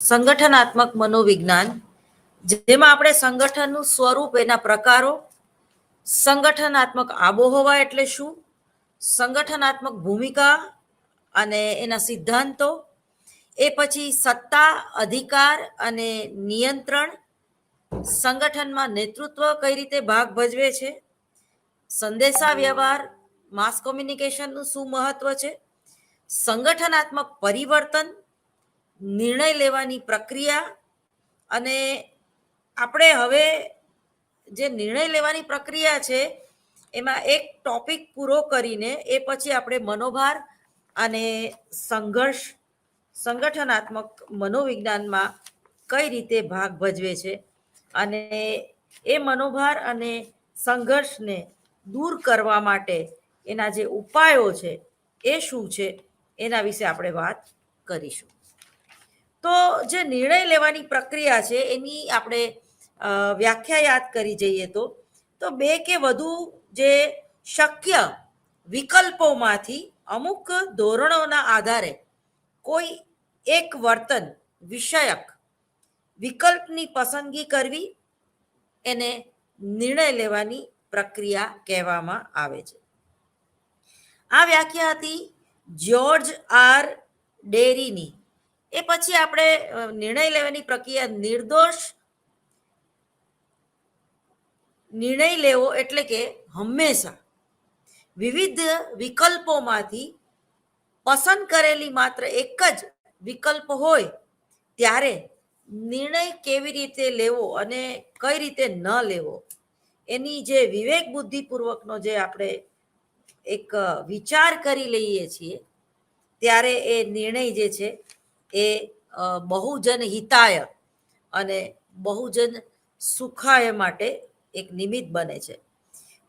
સંગઠનાત્મક મનોવિજ્ઞાન, જેમાં આપણે સંગઠનનું સ્વરૂપ, એના પ્રકારો, સંગઠનાત્મક આબોહવા એટલે શું, સંગઠનાત્મક ભૂમિકા અને એના સિદ્ધાંતો, એ પછી સત્તા, અધિકાર અને નિયંત્રણ, સંગઠનમાં નેતૃત્વ કઈ રીતે ભાગ ભજવે છે, સંદેશા વ્યવહાર, માસ કોમ્યુનિકેશનનું શું મહત્વ છે, સંગઠનાત્મક પરિવર્તન, નિર્ણય લેવાની પ્રક્રિયા, અને આપણે હવે જે નિર્ણય લેવાની પ્રક્રિયા છે એમાં એક ટોપિક પૂરો કરીને એ પછી આપણે મનોભાર અને સંઘર્ષ સંગઠનાત્મક મનોવિજ્ઞાનમાં કઈ રીતે ભાગ ભજવે છે અને એ મનોભાર અને સંઘર્ષને દૂર કરવા માટે એના જે ઉપાયો છે એ શું છે એના વિશે આપણે વાત કરીશું. તો જે નિર્ણય લેવાની પ્રક્રિયા છે એની આપણે વ્યાખ્યા યાદ કરી જઈએ તો બે કે વધુ જે શક્ય વિકલ્પોમાંથી અમુક ધોરણોના આધારે કોઈ એક વર્તન વિષયક વિકલ્પની પસંદગી કરવી, એને નિર્ણય લેવાની પ્રક્રિયા કહેવામાં આવે છે. આ વ્યાખ્યા હતી જ્યોર્જ આર ડેરીની. એ પછી આપણે નિર્ણય લેવાની પ્રક્રિયા નિર્દોષ નિર્ણય લેવો એટલે કે હંમેશા વિવિધ વિકલ્પોમાંથી પસંદ કરેલી માત્ર એક જ વિકલ્પ હોય ત્યારે નિર્ણય કેવી રીતે લેવો અને કઈ રીતે ન લેવો એની જે વિવેક બુદ્ધિપૂર્વકનો જે આપણે એક વિચાર કરી લઈએ છીએ ત્યારે એ નિર્ણય જે છે એ બહુજન હિતાય અને બહુજન સુખાય માટે એક નિમિત્ત બને છે.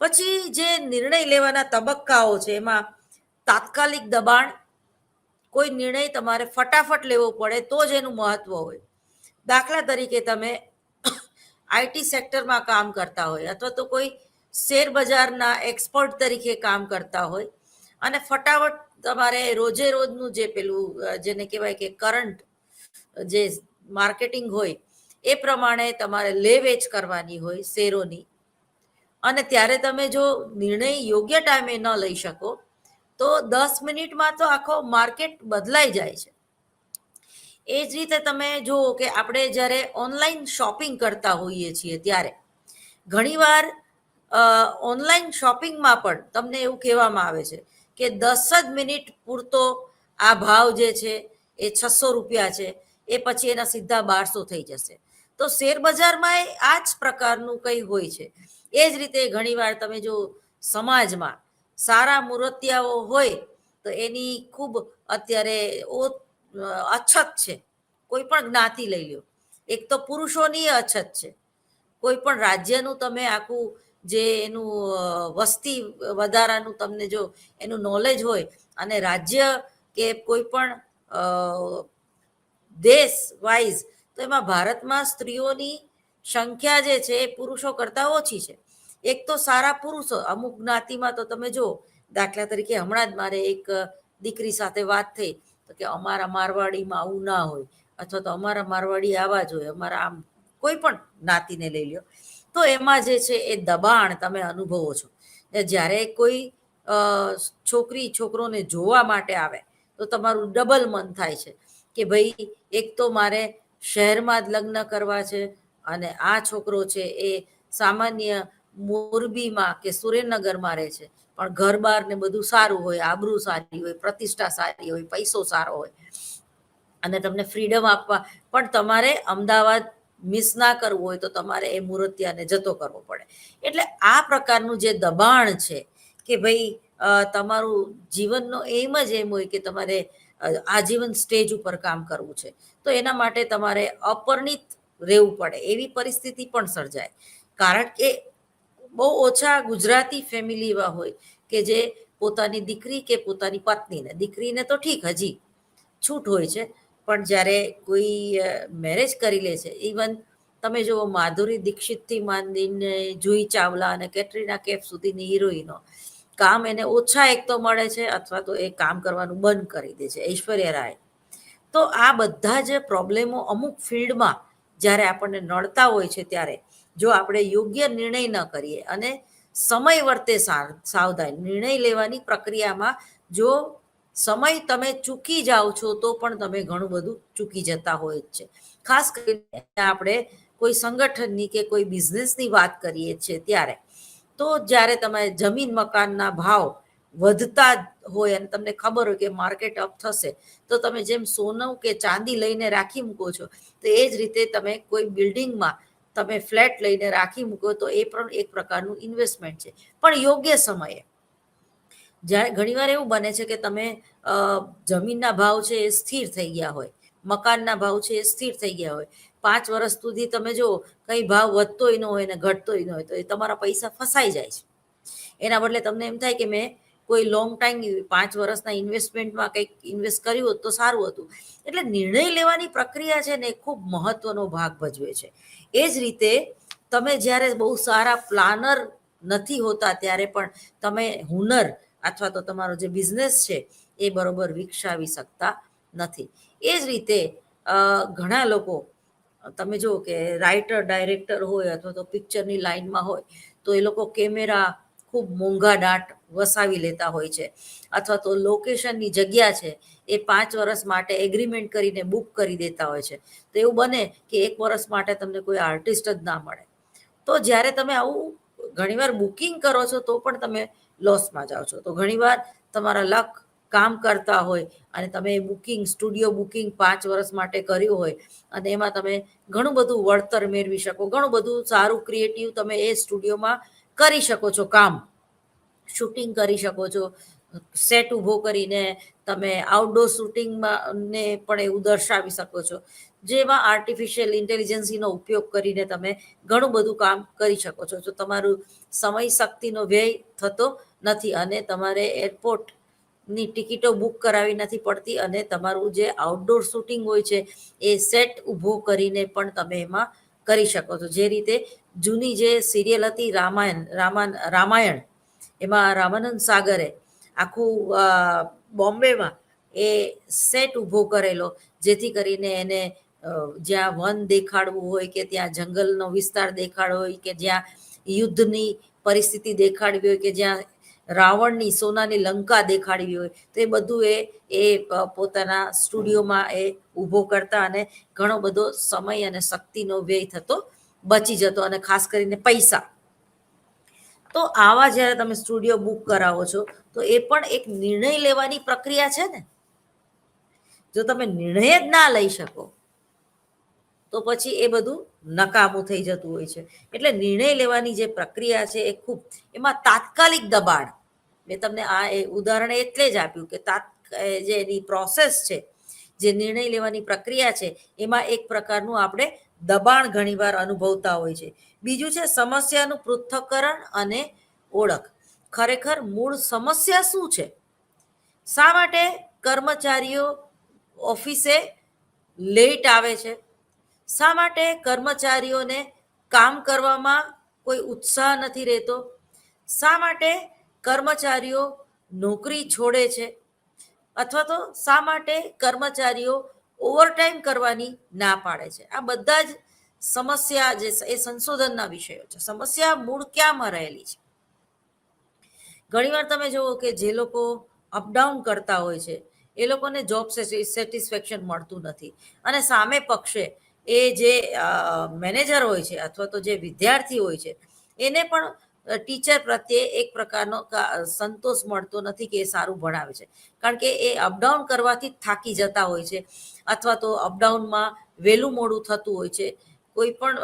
પછી જે નિર્ણય લેવાના તબક્કાઓ છે એમાં તાત્કાલિક દબાણ, કોઈ નિર્ણય તમારે ફટાફટ લેવો પડે તો જ એનું મહત્વ હોય. દાખલા તરીકે તમે આઈટી સેક્ટરમાં કામ કરતા હોય અથવા તો કોઈ શેર બજારના એક્સપર્ટ તરીકે કામ કરતા હોય અને ફટાફટ તમારે રોજે રોજનું જે પેલું જેને કહેવાય કે કરંટ જે માર્કેટિંગ હોય એ પ્રમાણે તમારે લે વેચ કરવાની હોય શેરોની, અને ત્યારે તમે જો નિર્ણય યોગ્ય ટાઈમે ન લઈ શકો તો 10 મિનિટમાં તો આખો માર્કેટ બદલાઈ જાય છે. એ જ રીતે તમે જુઓ કે આપણે જ્યારે ઓનલાઈન શોપિંગ કરતા હોઈએ છીએ ત્યારે ઘણીવાર ઓનલાઈન શોપિંગમાં પણ તમને એવું કહેવામાં આવે છે કે 10 જ મિનિટ પૂરતો આ ભાવ જે છે એ 600 રૂપિયા છે, એ પછી એના સીધા 1200 થઈ જશે. તો શેર બજારમાં આ જ પ્રકારનું કંઈ હોય છે. એ જ રીતે ઘણીવાર તમે જો સમાજમાં સારા મૂર્તિયાઓ હોય તો એની ખૂબ અત્યારે અછત છે. કોઈ પણ જ્ઞાતિ લઈ લો, એક તો પુરુષોની અછત છે. કોઈ પણ રાજ્યનું તમે આખું જે એનું વસ્તી વધારાનું તમને જો એનું નોલેજ હોય અને રાજ્ય કે કોઈ પણ દેશ વાઇઝ તો એમાં ભારતમાં સ્ત્રીઓની સંખ્યા જે છે એ પુરુષો કરતાં ઓછી છે. એક તો સારા પુરુષો અમુક જ્ઞાતિમાં તો તમે જો, દાખલા તરીકે હમણાં જ મારે એક દીકરી સાથે વાત થઈ તો કે અમારા મારવાડીમાં આવું ના હોય અથવા તો અમારા મારવાડી આવા જ હોય, અમારા આમ કોઈ પણ જ્ઞાતિને લઈ લો તો એમાં જે છે એ દબાણ તમે અનુભવો છો. જ્યારે કોઈ છોકરી છોકરોને જોવા માટે આવે તો તમારું ડબલ મન થાય છે કે ભાઈ એક તો મારે શહેરમાં જ લગ્ન કરવા છે અને આ છોકરો છે એ સામાન્ય મોરબીમાં કે સુરેન્દ્રનગરમાં રહે છે પણ ઘર બાર ને બધું સારું હોય, આબરૂ સારી હોય, પ્રતિષ્ઠા સારી હોય, પૈસો સારો હોય અને તમને ફ્રીડમ આપવા પણ તમારે અમદાવાદ મિસ ના કરવું હોય તો તમારે એ મૂર્તિયાને જતો કરવો પડે. એટલે આ પ્રકારનું જે દબાણ છે કે ભાઈ તમારું જીવનનો એમ જ એમ હોય કે તમારે આજીવન સ્ટેજ ઉપર કામ કરવું છે તો એના માટે તમારે અપરિણિત રહેવું પડે એવી પરિસ્થિતિ પણ સર્જાય. કારણ કે બહુ ઓછા ગુજરાતી ફેમિલી એવા હોય કે જે પોતાની દીકરી કે પોતાની પત્નીને, દીકરીને તો ઠીક હજી છૂટ હોય છે પણ જ્યારે કોઈ મેરેજ કરી લે છે, ઇવન તમે જુઓ માધુરી દીક્ષિતથી માંડીને જુહી ચાવલા અને કેટરીના કેફ સુધીની હિરોઈનો કામ એને ઓછા એક તો મળે છે અથવા તો એ કામ કરવાનું બંધ કરી દે છે. ઐશ્વર્યા રાય તો આ બધા જ પ્રોબ્લેમો અમુક ફિલ્ડમાં જ્યારે આપણને નડતા હોય છે ત્યારે જો આપણે યોગ્ય નિર્ણય ન કરીએ અને સમય વર્તે સાવધાન નિર્ણય લેવાની પ્રક્રિયામાં જો સમય તમે ચૂકી જાઓ છો તો પણ તમે ઘણું બધું ચૂકી જતા હોય જ છે. ખાસ કરીને આપણે કોઈ સંગઠનની કે કોઈ બિઝનેસની વાત કરીએ છીએ ત્યારે તો જ્યારે તમે જમીન મકાનના ભાવ વધતા હોય અને તમને ખબર હોય કે માર્કેટ અપ થશે તો તમે જેમ સોનું કે ચાંદી લઈને રાખી મૂકો છો તો એ જ રીતે તમે કોઈ બિલ્ડિંગમાં તમે ફ્લેટ લઈને રાખી મૂકો તો એ પણ એક પ્રકારનું ઇન્વેસ્ટમેન્ટ છે, પણ યોગ્ય સમયે. જ્યારે ઘણીવાર એવું બને છે કે તમે જમીનના ભાવ છે એ સ્થિર થઈ ગયા હોય, મકાનના ભાવ છે એ સ્થિર થઈ ગયા હોય, 5 વર્ષ સુધી તમે જો કંઈ ભાવ વધતોય ન હોય ને ઘટતોય ન હોય તો એ તમારા પૈસા ફસાઈ જાય છે. એના બદલે તમને એમ થાય કે મેં કોઈ લોંગ ટાઈમ 5 વર્ષના ઇન્વેસ્ટમેન્ટમાં કંઈક ઇન્વેસ્ટ કર્યું હોત તો સારું હતું. એટલે નિર્ણય લેવાની પ્રક્રિયા છે ને એ ખૂબ મહત્વનો ભાગ ભજવે છે. એ જ રીતે તમે જ્યારે બહુ સારા પ્લાનર નથી હોતા ત્યારે પણ તમે હુનર અથવા તો તમારો જે બિઝનેસ છે એ બરોબર વિકસાવી શકતા નથી. એ જ રીતે ઘણા લોકો તમે જુઓ કે રાઇટર ડાયરેક્ટર હોય અથવા તો પિક્ચરની લાઈનમાં હોય તો એ લોકો કેમેરા ખૂબ મોંઘા દાટ વસાવી લેતા હોય છે અથવા તો લોકેશનની જગ્યા છે એ 5 વર્ષ માટે એગ્રીમેન્ટ કરીને બુક કરી દેતા હોય છે. તો એવું બને કે 1 વર્ષ માટે તમને કોઈ આર્ટિસ્ટ જ ના મળે. તો જ્યારે તમે આવું ઘણીવાર બુકિંગ કરો છો તો પણ તમે લોસમાં જાઓ છો. તો ઘણીવાર તમારા લક કામ કરતા હોય અને તમે બુકિંગ સ્ટુડિયો બુકિંગ 5 વર્ષ માટે કર્યું હોય અને એમાં તમે ઘણું બધું વળતર મેળવી શકો, ઘણું બધું સારું ક્રિએટિવ તમે એ સ્ટુડિયોમાં કરી શકો છો, કામ શૂટિંગ કરી શકો છો, સેટ ઊભો કરીને તમે આઉટડોર શૂટિંગમાં ને પણ એવું દર્શાવી શકો છો, જેમાં આર્ટિફિશિયલ ઇન્ટેલિજન્સીનો ઉપયોગ કરીને તમે ઘણું બધું કામ કરી શકો છો. તો તમારું સમય શક્તિનો વ્યય થતો નથી અને તમારે એરપોર્ટની ટિકિટો બુક કરાવી નથી પડતી અને તમારું જે આઉટડોર શૂટિંગ હોય છે એ સેટ ઊભો કરીને પણ તમે એમાં કરી શકો છો. જે રીતે જૂની જે સિરિયલ હતી રામાયણ એમાં રામાનંદ સાગરે આખું બોમ્બેમાં એ સેટ ઊભો કરેલો જેથી કરીને એને જ્યાં વન દેખાડવું હોય કે ત્યાં જંગલનો વિસ્તાર દેખાડવો હોય કે જ્યાં યુદ્ધની પરિસ્થિતિ દેખાડવી હોય કે જ્યાં રાવણની સોનાની લંકા દેખાડવી હોય તો એ બધું એ પોતાના સ્ટુડિયોમાં એ ઊભો કરતા અને ઘણો બધો સમય અને શક્તિનો વ્યય થતો બચી જતો અને ખાસ કરીને પૈસા. તો આવા જ્યારે તમે સ્ટુડિયો બુક કરાવો છો તો એ પણ એક નિર્ણય લેવાની પ્રક્રિયા છે ને. જો તમે નિર્ણય જ ના લઈ શકો તો પછી એ બધું નકામું થઈ જતું હોય છે. એટલે નિર્ણય લેવાની જે પ્રક્રિયા છે એ ખૂબ એમાં તાત્કાલિક દબાણ, મેં તમને આ ઉદાહરણ એટલે જ આપ્યું કે જે એની પ્રોસેસ છે, જે નિર્ણય લેવાની પ્રક્રિયા છે એમાં એક પ્રકારનું આપણે દબાણ ઘણીવાર અનુભવતા હોય છે. બીજું છે સમસ્યાનું પૃથ્થકરણ અને ઓળખ. ખરેખર મૂળ સમસ્યા શું છે? શા માટે કર્મચારીઓ ઓફિસે લેટ આવે છે? શા માટે કર્મચારીઓને કામ કરવામાં કોઈ ઉત્સાહ નથી રહેતો? શા માટે કર્મચારીઓ નોકરી છોડે છે? અથવા તો શા માટે કર્મચારીઓ ઓવરટાઈમ કરવાની ના પાડે છે? આ બધા જ સમસ્યા જે એ સંશોધનના વિષયો છે. સમસ્યા મૂળ ક્યાંમાં રહેલી છે? ઘણીવાર તમે જુઓ કે જે લોકો અપડાઉન કરતા હોય છે એ લોકોને જોબ સેટિસ્ફેક્શન મળતું નથી અને સામે પક્ષે એ જે મેનેજર હોય છે અથવા તો જે વિદ્યાર્થી હોય છે એને પણ ટીચર પ્રત્યે એક પ્રકારનો સંતોષ મળતો નથી કે એ સારું ભણાવે છે, કારણ કે એ અપડાઉન કરવાથી થાકી જતા હોય છે અથવા તો અપડાઉનમાં વહેલું મોડું થતું હોય છે. કોઈ પણ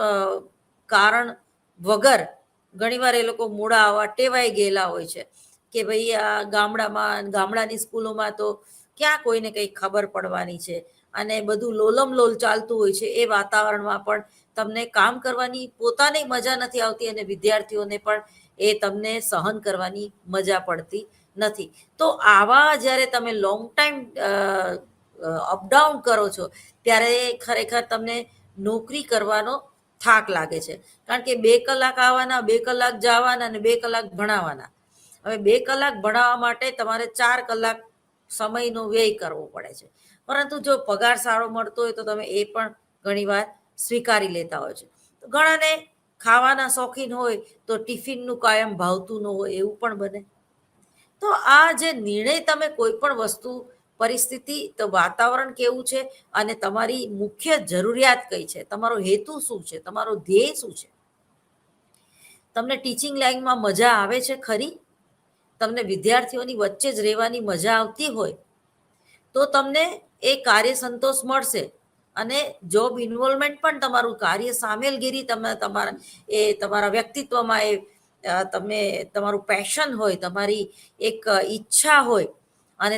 કારણ વગર ઘણીવાર એ લોકો મોડા આવવા ટેવાઈ ગયેલા હોય છે કે ભાઈ આ ગામડાની સ્કૂલોમાં તો ક્યાં કોઈને કંઈ ખબર પડવાની છે અને બધું લોલમ લોલ ચાલતું હોય છે. એ વાતાવરણમાં પણ તમને કામ કરવાની પોતાની મજા નથી આવતી અને વિદ્યાર્થીઓને પણ એ તમને સહન કરવાની મજા પડતી નથી. તો આવા જ્યારે તમે લોંગ ટાઈમ અપડાઉન કરો છો ત્યારે ખરેખર તમને નોકરી કરવાનો થાક લાગે છે, કારણ કે 2 કલાક આવવાના, 2 કલાક જવાના અને 2 કલાક ભણાવવાના. હવે 2 કલાક ભણાવવા માટે તમારે 4 કલાક સમયનો વ્યય કરવો પડે છે પરંતુ જો પગાર સારો મળતો હોય તો તમે એ પણ ઘણીવાર સ્વીકારી લેતા હોય છે. તો ઘણાને ખાવાના શોખીન હોય તો ટિફિનનું કાયમ ભાવતું ન હોય એવું પણ બને. તો આ જે નિર્ણય તમે કોઈ પણ વસ્તુ, પરિસ્થિતિ, તો વાતાવરણ કેવું છે અને તમારી મુખ્ય જરૂરિયાત કઈ છે, તમારો હેતુ શું છે, તમારો ધ્યેય શું છે. તમને ટીચિંગ લાઈનમાં મજા આવે છે ખરી? તમને વિદ્યાર્થીઓની વચ્ચે જ રહેવાની મજા આવતી હોય તો તમને એ કાર્ય સંતોષ મળશે અને જોબ ઇન્વોલ્વમેન્ટ પણ, તમારું કાર્ય સામેલગીરી, તમે તમારા વ્યક્તિત્વમાં તમે તમારું પેશન હોય, તમારી એક ઈચ્છા હોય અને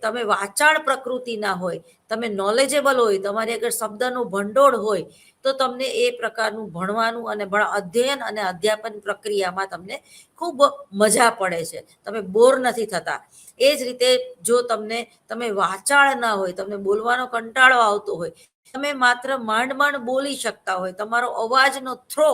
તમે વાચાળ પ્રકૃતિના હોય, તમે નોલેજેબલ હોય, તમારી આગળ શબ્દનું ભંડોળ હોય તો તમને એ પ્રકારનું ભણવાનું અને અધ્યયન અને અધ્યાપન પ્રક્રિયામાં તમને ખૂબ મજા પડે છે, તમે બોર નથી થતા. એ જ રીતે જો તમે વાચાળ ના હોય, તમને બોલવાનો કંટાળો આવતો હોય, તમે માત્ર માંડ બોલી શકતા હોય, તમારો અવાજનો થ્રો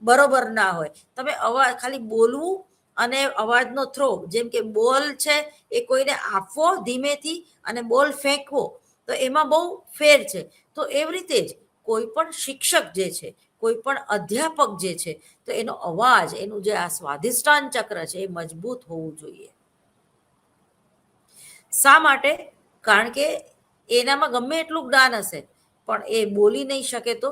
બરોબર ના હોય, તમે અવાજ ખાલી બોલવું અને અવાજનો થ્રો, જેમ કે બોલ છે એ કોઈને આપવો ધીમેથી અને બોલ ફેંકવો, તો એમાં બહુ ફેર છે. તો એવી રીતે જ કોઈ પણ શિક્ષક જે છે, કોઈ પણ અધ્યાપક જે છે, તો એનો અવાજ, એનું જે આ સ્વાધિષ્ઠાન ચક્ર છે એ મજબૂત હોવું જોઈએ. શા માટે? કારણ કે એનામાં ગમે એટલું જ્ઞાન હશે પણ એ બોલી નહીં શકે તો.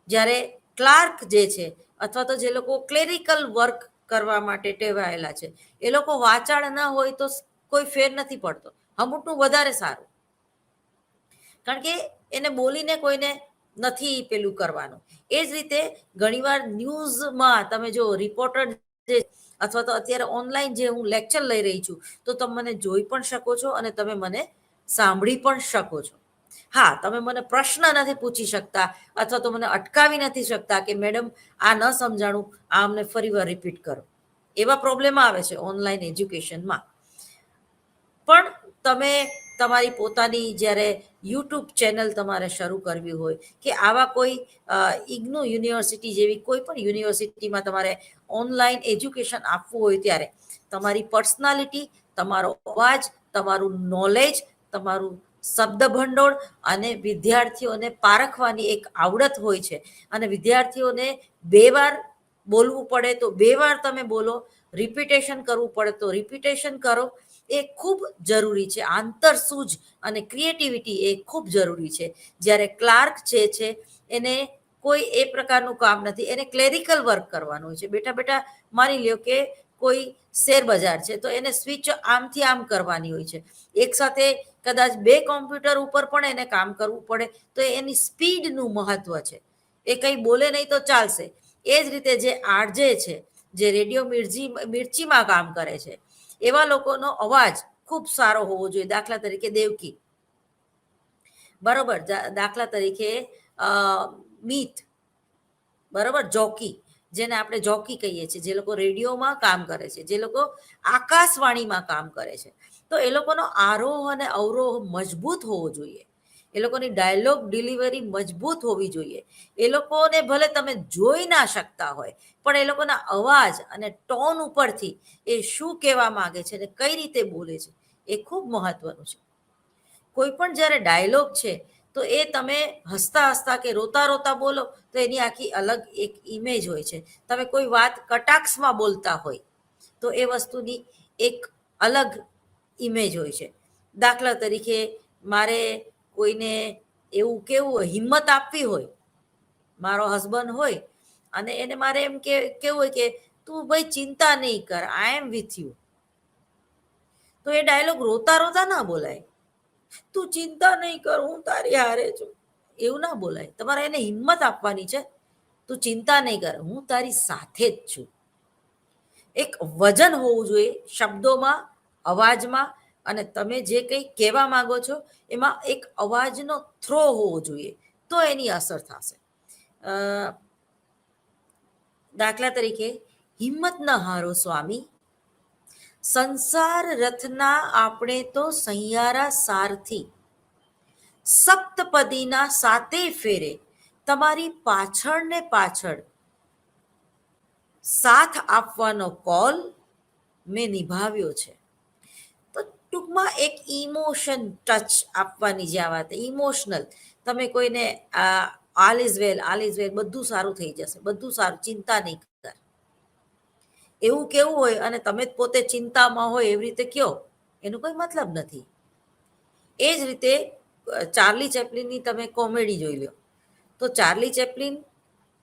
જ્યારે ક્લાર્ક જે છે અથવા તો જે લોકો ક્લેરિકલ વર્ક કરવા માટે ટેવાયેલા છે, એ લોકો વાચાળ ના હોય તો કોઈ ફેર નથી પડતો, અમુકનું વધારે સારું. કારણ કે એને બોલીને કોઈને નથી પેલું કરવાનું. એ જ રીતે ઘણીવાર ન્યૂઝમાં તમે જો રિપોર્ટર જે, અથવા તો અત્યારે ઓનલાઈન જે હું લેક્ચર લઈ રહી છું, તો તમે મને જોઈ પણ શકો છો અને તમે મને સાંભળી પણ શકો છો. હા, તમે મને પ્રશ્ન નથી પૂછી શકતા અથવા તો મને અટકાવી નથી શકતા કે મેડમ આ ન સમજાણું, આ અમને ફરી વાર રિપીટ કરો. એવા પ્રોબ્લેમ આવે છે ઓનલાઈન એજ્યુકેશનમાં. પણ તમે તમારી પોતાની જ્યારે યુટ્યુબ ચેનલ તમારે શરૂ કરવી હોય કે આવા કોઈ ઇગ્નુ યુનિવર્સિટી જેવી કોઈ પણ યુનિવર્સિટીમાં તમારે ઓનલાઈન એજ્યુકેશન આપવું હોય ત્યારે તમારી પર્સનાલિટી, તમારો અવાજ, તમારું નોલેજ, તમારું શબ્દ ભંડોળ અને વિદ્યાર્થીઓને પારખવાની એક આવડત હોય છે. અને વિદ્યાર્થીઓને 2 વાર બોલવું પડે તો 2 વાર તમે બોલો, રિપીટેશન કરવું પડે તો રિપીટેશન કરો. એ ખૂબ જરૂરી છે. આંતરસૂઝ અને ક્રિએટિવિટી એ ખૂબ જરૂરી છે. જ્યારે ક્લાર્ક જે છે એને કોઈ એ પ્રકારનું કામ નથી, એને ક્લેરિકલ વર્ક કરવાનું હોય છે. બેટા માની લ્યો કે કોઈ શેર બજાર છે તો એને સ્વિચ આમથી આમ કરવાની હોય છે. એક સાથે કદાચ 2 કોમ્પ્યુટર ઉપર પણ એને કામ કરવું પડે તો એની સ્પીડનું મહત્વ છે. એ કંઈ બોલે નહીં તો ચાલશે. એ જ રીતે જે આરજે છે, જે રેડિયો મિર્ચીમાં કામ કરે છે, એવા લોકોનો અવાજ ખૂબ સારો હોવો જોઈએ. દાખલા તરીકે દેવકી, બરોબર, દાખલા તરીકે મીત, બરોબર, જોકી, જેને આપણે જોકી કહીએ છીએ, જે લોકો રેડિયોમાં કામ કરે છે, જે લોકો આકાશવાણીમાં કામ કરે છે, તો એ લોકોનો આરોહ અને અવરોહ મજબૂત હોવો જોઈએ. એ લોકોની ડાયલોગ ડિલિવરી મજબૂત હોવી જોઈએ. એ લોકોને ભલે તમે જોઈ ના શકતા હોય પણ એ લોકોના અવાજ અને ટોન ઉપરથી એ શું કહેવા માંગે છે અને કઈ રીતે બોલે છે એ ખૂબ મહત્વનું છે. કોઈ પણ જ્યારે ડાયલોગ છે તો એ તમે હસતા હસતા કે રોતા રોતા બોલો તો એની આખી અલગ એક ઇમેજ હોય છે. તમે કોઈ વાત કટાક્ષમાં બોલતા હોય તો એ વસ્તુની એક અલગ ઇમેજ હોય છે. દાખલા તરીકે મારે કોઈને એવું કેવું હોય, હિંમત આપવી હોય, મારો હસબન્ડ હોય અને એને મારે એમ કેવું હોય કે તું ભાઈ ચિંતા નહીં કર, આઈ એમ વિથ યુ, તો એ ડાયલોગ રોતા રોતા ના બોલાય. તું ચિંતા નહીં કર, હું તારી હારે છું, એવું ના બોલાય. તમારે એને હિંમત આપવાની છે. તું ચિંતા નહીં કર, હું તારી સાથે જ છું. એક વજન હોવું જોઈએ શબ્દોમાં, અવાજમાં, અને તમે જે કંઈ કહેવા માંગો છો એમાં એક અવાજનો થ્રો હોવો જોઈએ, તો એની અસર થશે. દાખલા તરીકે, હિંમત ન હારો સ્વામી, સંસાર રથના આપણે તો સહિયારા સારથી, સપ્તપદીના 7 ફેરે તમારી પાછળ ને પાછળ સાથ આપવાનો કોલ મેં નિભાવ્યો છે. તો ટૂંકમાં એક ઇમોશન ટચ આપવાની જે આ વાત ઇમોશનલ. તમે કોઈને આલ ઇઝ વેલ, આલ ઇઝ વેલ, બધું સારું થઈ જશે, બધું સારું, ચિંતા નહીં કર, એવું કેવું હોય અને તમે જ પોતે ચિંતામાં હોય એવી રીતે કયો, એનો કોઈ મતલબ નથી. એ જ રીતે ચાર્લી ચેપ્લિનની તમે કોમેડી જોઈ લો, તો ચાર્લી ચેપ્લિન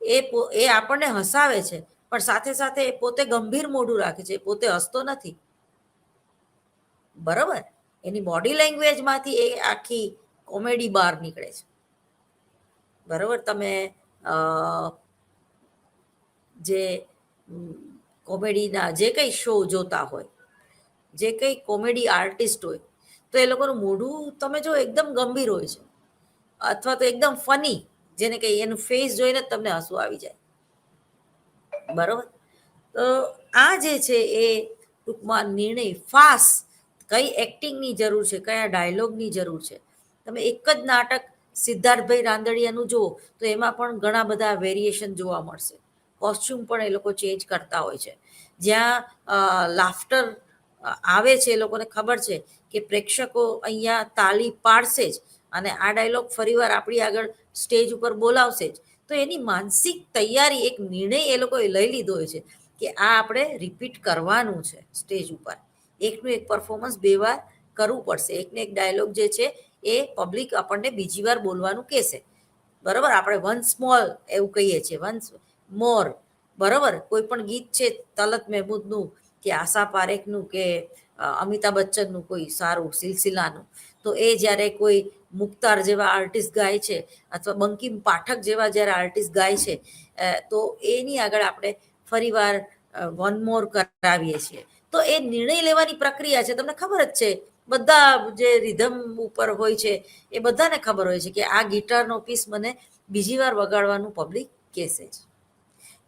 એ આપણને હસાવે છે, પણ સાથે સાથે એ પોતે ગંભીર મોઢું રાખે છે, એ પોતે હસતો નથી. બરોબર, એની બોડી લેંગ્વેજમાંથી એ આખી કોમેડી બહાર નીકળે છે. બરોબર, તમે જે કોમેડીના જે કંઈ શો જોતા હોય, જે કંઈ કોમેડી આર્ટિસ્ટ હોય, તો એ લોકોનું મોઢું તમે જો એકદમ ગંભીર હોય છે, અથવા તો એકદમ ફની, જેને કંઈ એનું ફેસ જોઈને જ તમને હસવું આવી જાય. બરોબર, તો આ જે છે એ ટૂંકમાં નિર્ણય ફાસ્ટ, કઈ એક્ટિંગની જરૂર છે, કયા ડાયલોગની જરૂર છે. તમે એક જ નાટક સિદ્ધાર્થભાઈ રાંદડિયાનું જુઓ તો એમાં પણ ઘણા બધા વેરિએશન જોવા મળશે. કોસ્ચ્યુમ પણ એ લોકો ચેન્જ કરતા હોય છે. જ્યાં લાફ્ટર આવે છે, એ લોકોને ખબર છે કે પ્રેક્ષકો અહીંયા તાળી પાડશે જ અને આ ડાયલોગ ફરીવાર આપણી આગળ સ્ટેજ ઉપર બોલાવશે જ, તો એની માનસિક તૈયારી, એક નિર્ણય એ લોકોએ લઈ લીધો હોય છે કે આ આપણે રિપીટ કરવાનું છે સ્ટેજ ઉપર. એકનું એક પરફોર્મન્સ 2 વાર કરવું પડશે. એકને એક ડાયલોગ જે છે એ પબ્લિક આપણને બીજી વાર બોલવાનું કહેશે. બરોબર, આપણે વન્સ મોર એવું કહીએ છીએ, વન્સ મોર. બરોબર, કોઈ પણ ગીત છે તલત મહેમૂદનું કે આશા પારેખનું કે અમિતાભ બચ્ચનનું કોઈ સારું સિલસિલાનું, તો એ જ્યારે કોઈ મુખ્તાર જેવા આર્ટિસ્ટ ગાય છે અથવા બંકિમ પાઠક જેવા જ્યારે આર્ટિસ્ટ ગાય છે, તો એની આગળ આપણે ફરીવાર વન મોર કરાવીએ છીએ. તો એ નિર્ણય લેવાની પ્રક્રિયા છે, તમને ખબર જ છે. બધા જે રિધમ ઉપર હોય છે એ બધાને ખબર હોય છે કે આ ગિટારનો પીસ મને બીજી વાર વગાડવાનું પબ્લિક કહેશે જ.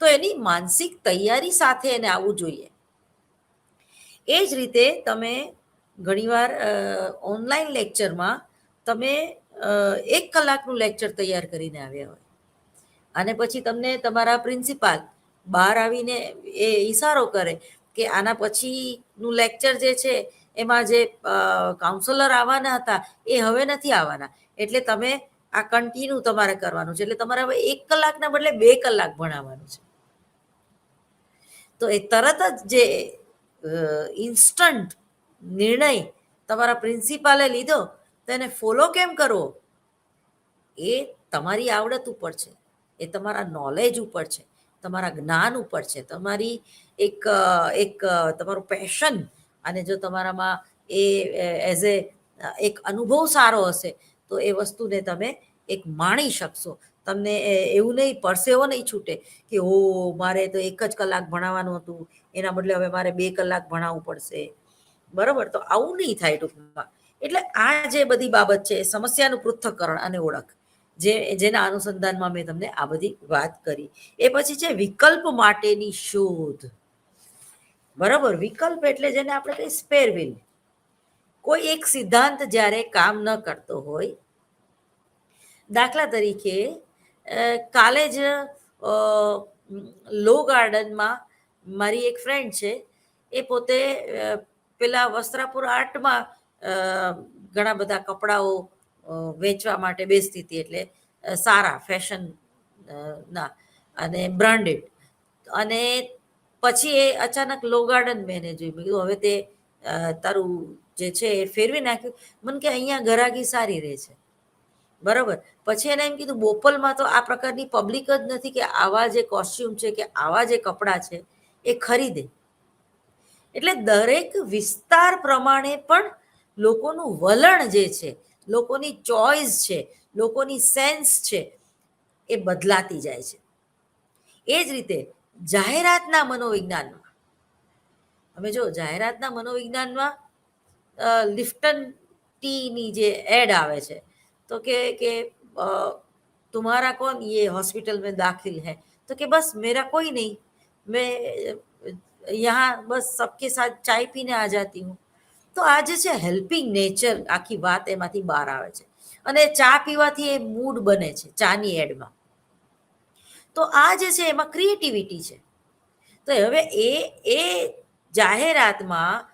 તો એની માનસિક તૈયારી સાથે એને આવવું જોઈએ. એ જ રીતે તમે ઘણીવાર ઓનલાઈન લેક્ચરમાં તમે 1 કલાકનું લેક્ચર તૈયાર કરીને આવ્યા હોય અને પછી તમને તમારા પ્રિન્સિપાલ બહાર આવીને એ ઈશારો કરે કે આના પછીનું લેક્ચર જે છે એમાં જે કાઉન્સલર આવવાના હતા એ હવે નથી આવવાના, એટલે તમે આ કન્ટિન્યુ તમારે કરવાનું છે. એટલે તમારે હવે 1 કલાકના બદલે 2 કલાક ભણાવવાનું છે. તો એ તરત જ જે ઇન્સ્ટન્ટ નિર્ણય તમારા પ્રિન્સિપાલે લીધો તો એને ફોલો કેમ કરવો, એ તમારી આવડત ઉપર છે, એ તમારા નોલેજ ઉપર છે, તમારા જ્ઞાન ઉપર છે, તમારી એક એક તમારું પેશન. અને જો તમારામાં એ એઝ એક અનુભવ સારો હશે તો એ વસ્તુને તમે એક માણી શકશો. તમને એવું નહીં, પરસેવો નહીં છૂટે કે ઓ મારે તો 1 જ કલાક ભણાવવાનું હતું, એના બદલે હવે મારે 2 કલાક ભણાવવું પડશે. બરોબર, તો આવું નહીં થાય ટૂંકમાં. એટલે આ જે બધી બાબત છે, સમસ્યાનું પૃથ્થકરણ અને ઓળખ, જેના અનુસંધાનમાં મેં તમને આ બધી વાત કરી. એ પછી છે વિકલ્પ માટેની શોધ. બરાબર, વિકલ્પ એટલે જેને આપણે કહીએ સ્પેર વ્હીલ. કોઈ એક સિદ્ધાંત જ્યારે કામ ન કરતો હોય, દાખલા તરીકે કાલે જ લો ગાર્ડનમાં મારી એક ફ્રેન્ડ છે, એ પોતે પેલા વસ્ત્રાપુર આર્ટમાં ઘણા બધા કપડાઓ વેચવા માટે બેસતી હતી, એટલે સારા ફેશન ના અને બ્રાન્ડેડ. અને પછી એ અચાનક લો ગાર્ડન મેં એને જોયું, મેં કીધું હવે તે તારું જે છે એ ફેરવી નાખ્યું. મને કે અહીંયા ગરાગી સારી રહે છે. બરોબર, પછી એને એમ કીધું બોપલમાં તો આ પ્રકારની પબ્લિક જ નથી કે આવા જે કોસ્ચ્યુમ છે કે આવા જે કપડાં છે એ ખરીદે. એટલે દરેક વિસ્તાર પ્રમાણે પણ લોકોનું વલણ જે છે, લોકોની ચોઈસ છે, લોકોની સેન્સ છે, એ બદલાતી જાય છે. એ જ રીતે જાહેરાતના મનોવિજ્ઞાનમાં તમે જો જાહેરાતના મનોવિજ્ઞાનમાં લિફ્ટન ટીની જે એડ આવે છે, તો કે तुम्हारा कौन ये हॉस्पिटल में दाखिल है, तो कि बस मेरा कोई नहीं, मैं यहाँ बस सबके साथ चाय पीने आ जाती हूँ. તો આ જે છે હેલ્પિંગ નેચર આખી વાત એમાંથી બહાર આવે છે. અને ચા પીવાથી એ મૂડ બને છે ચાની એડમાં. તો આ જે છે એમાં ક્રિએટિવિટી છે. તો હવે એ જાહેરાતમાં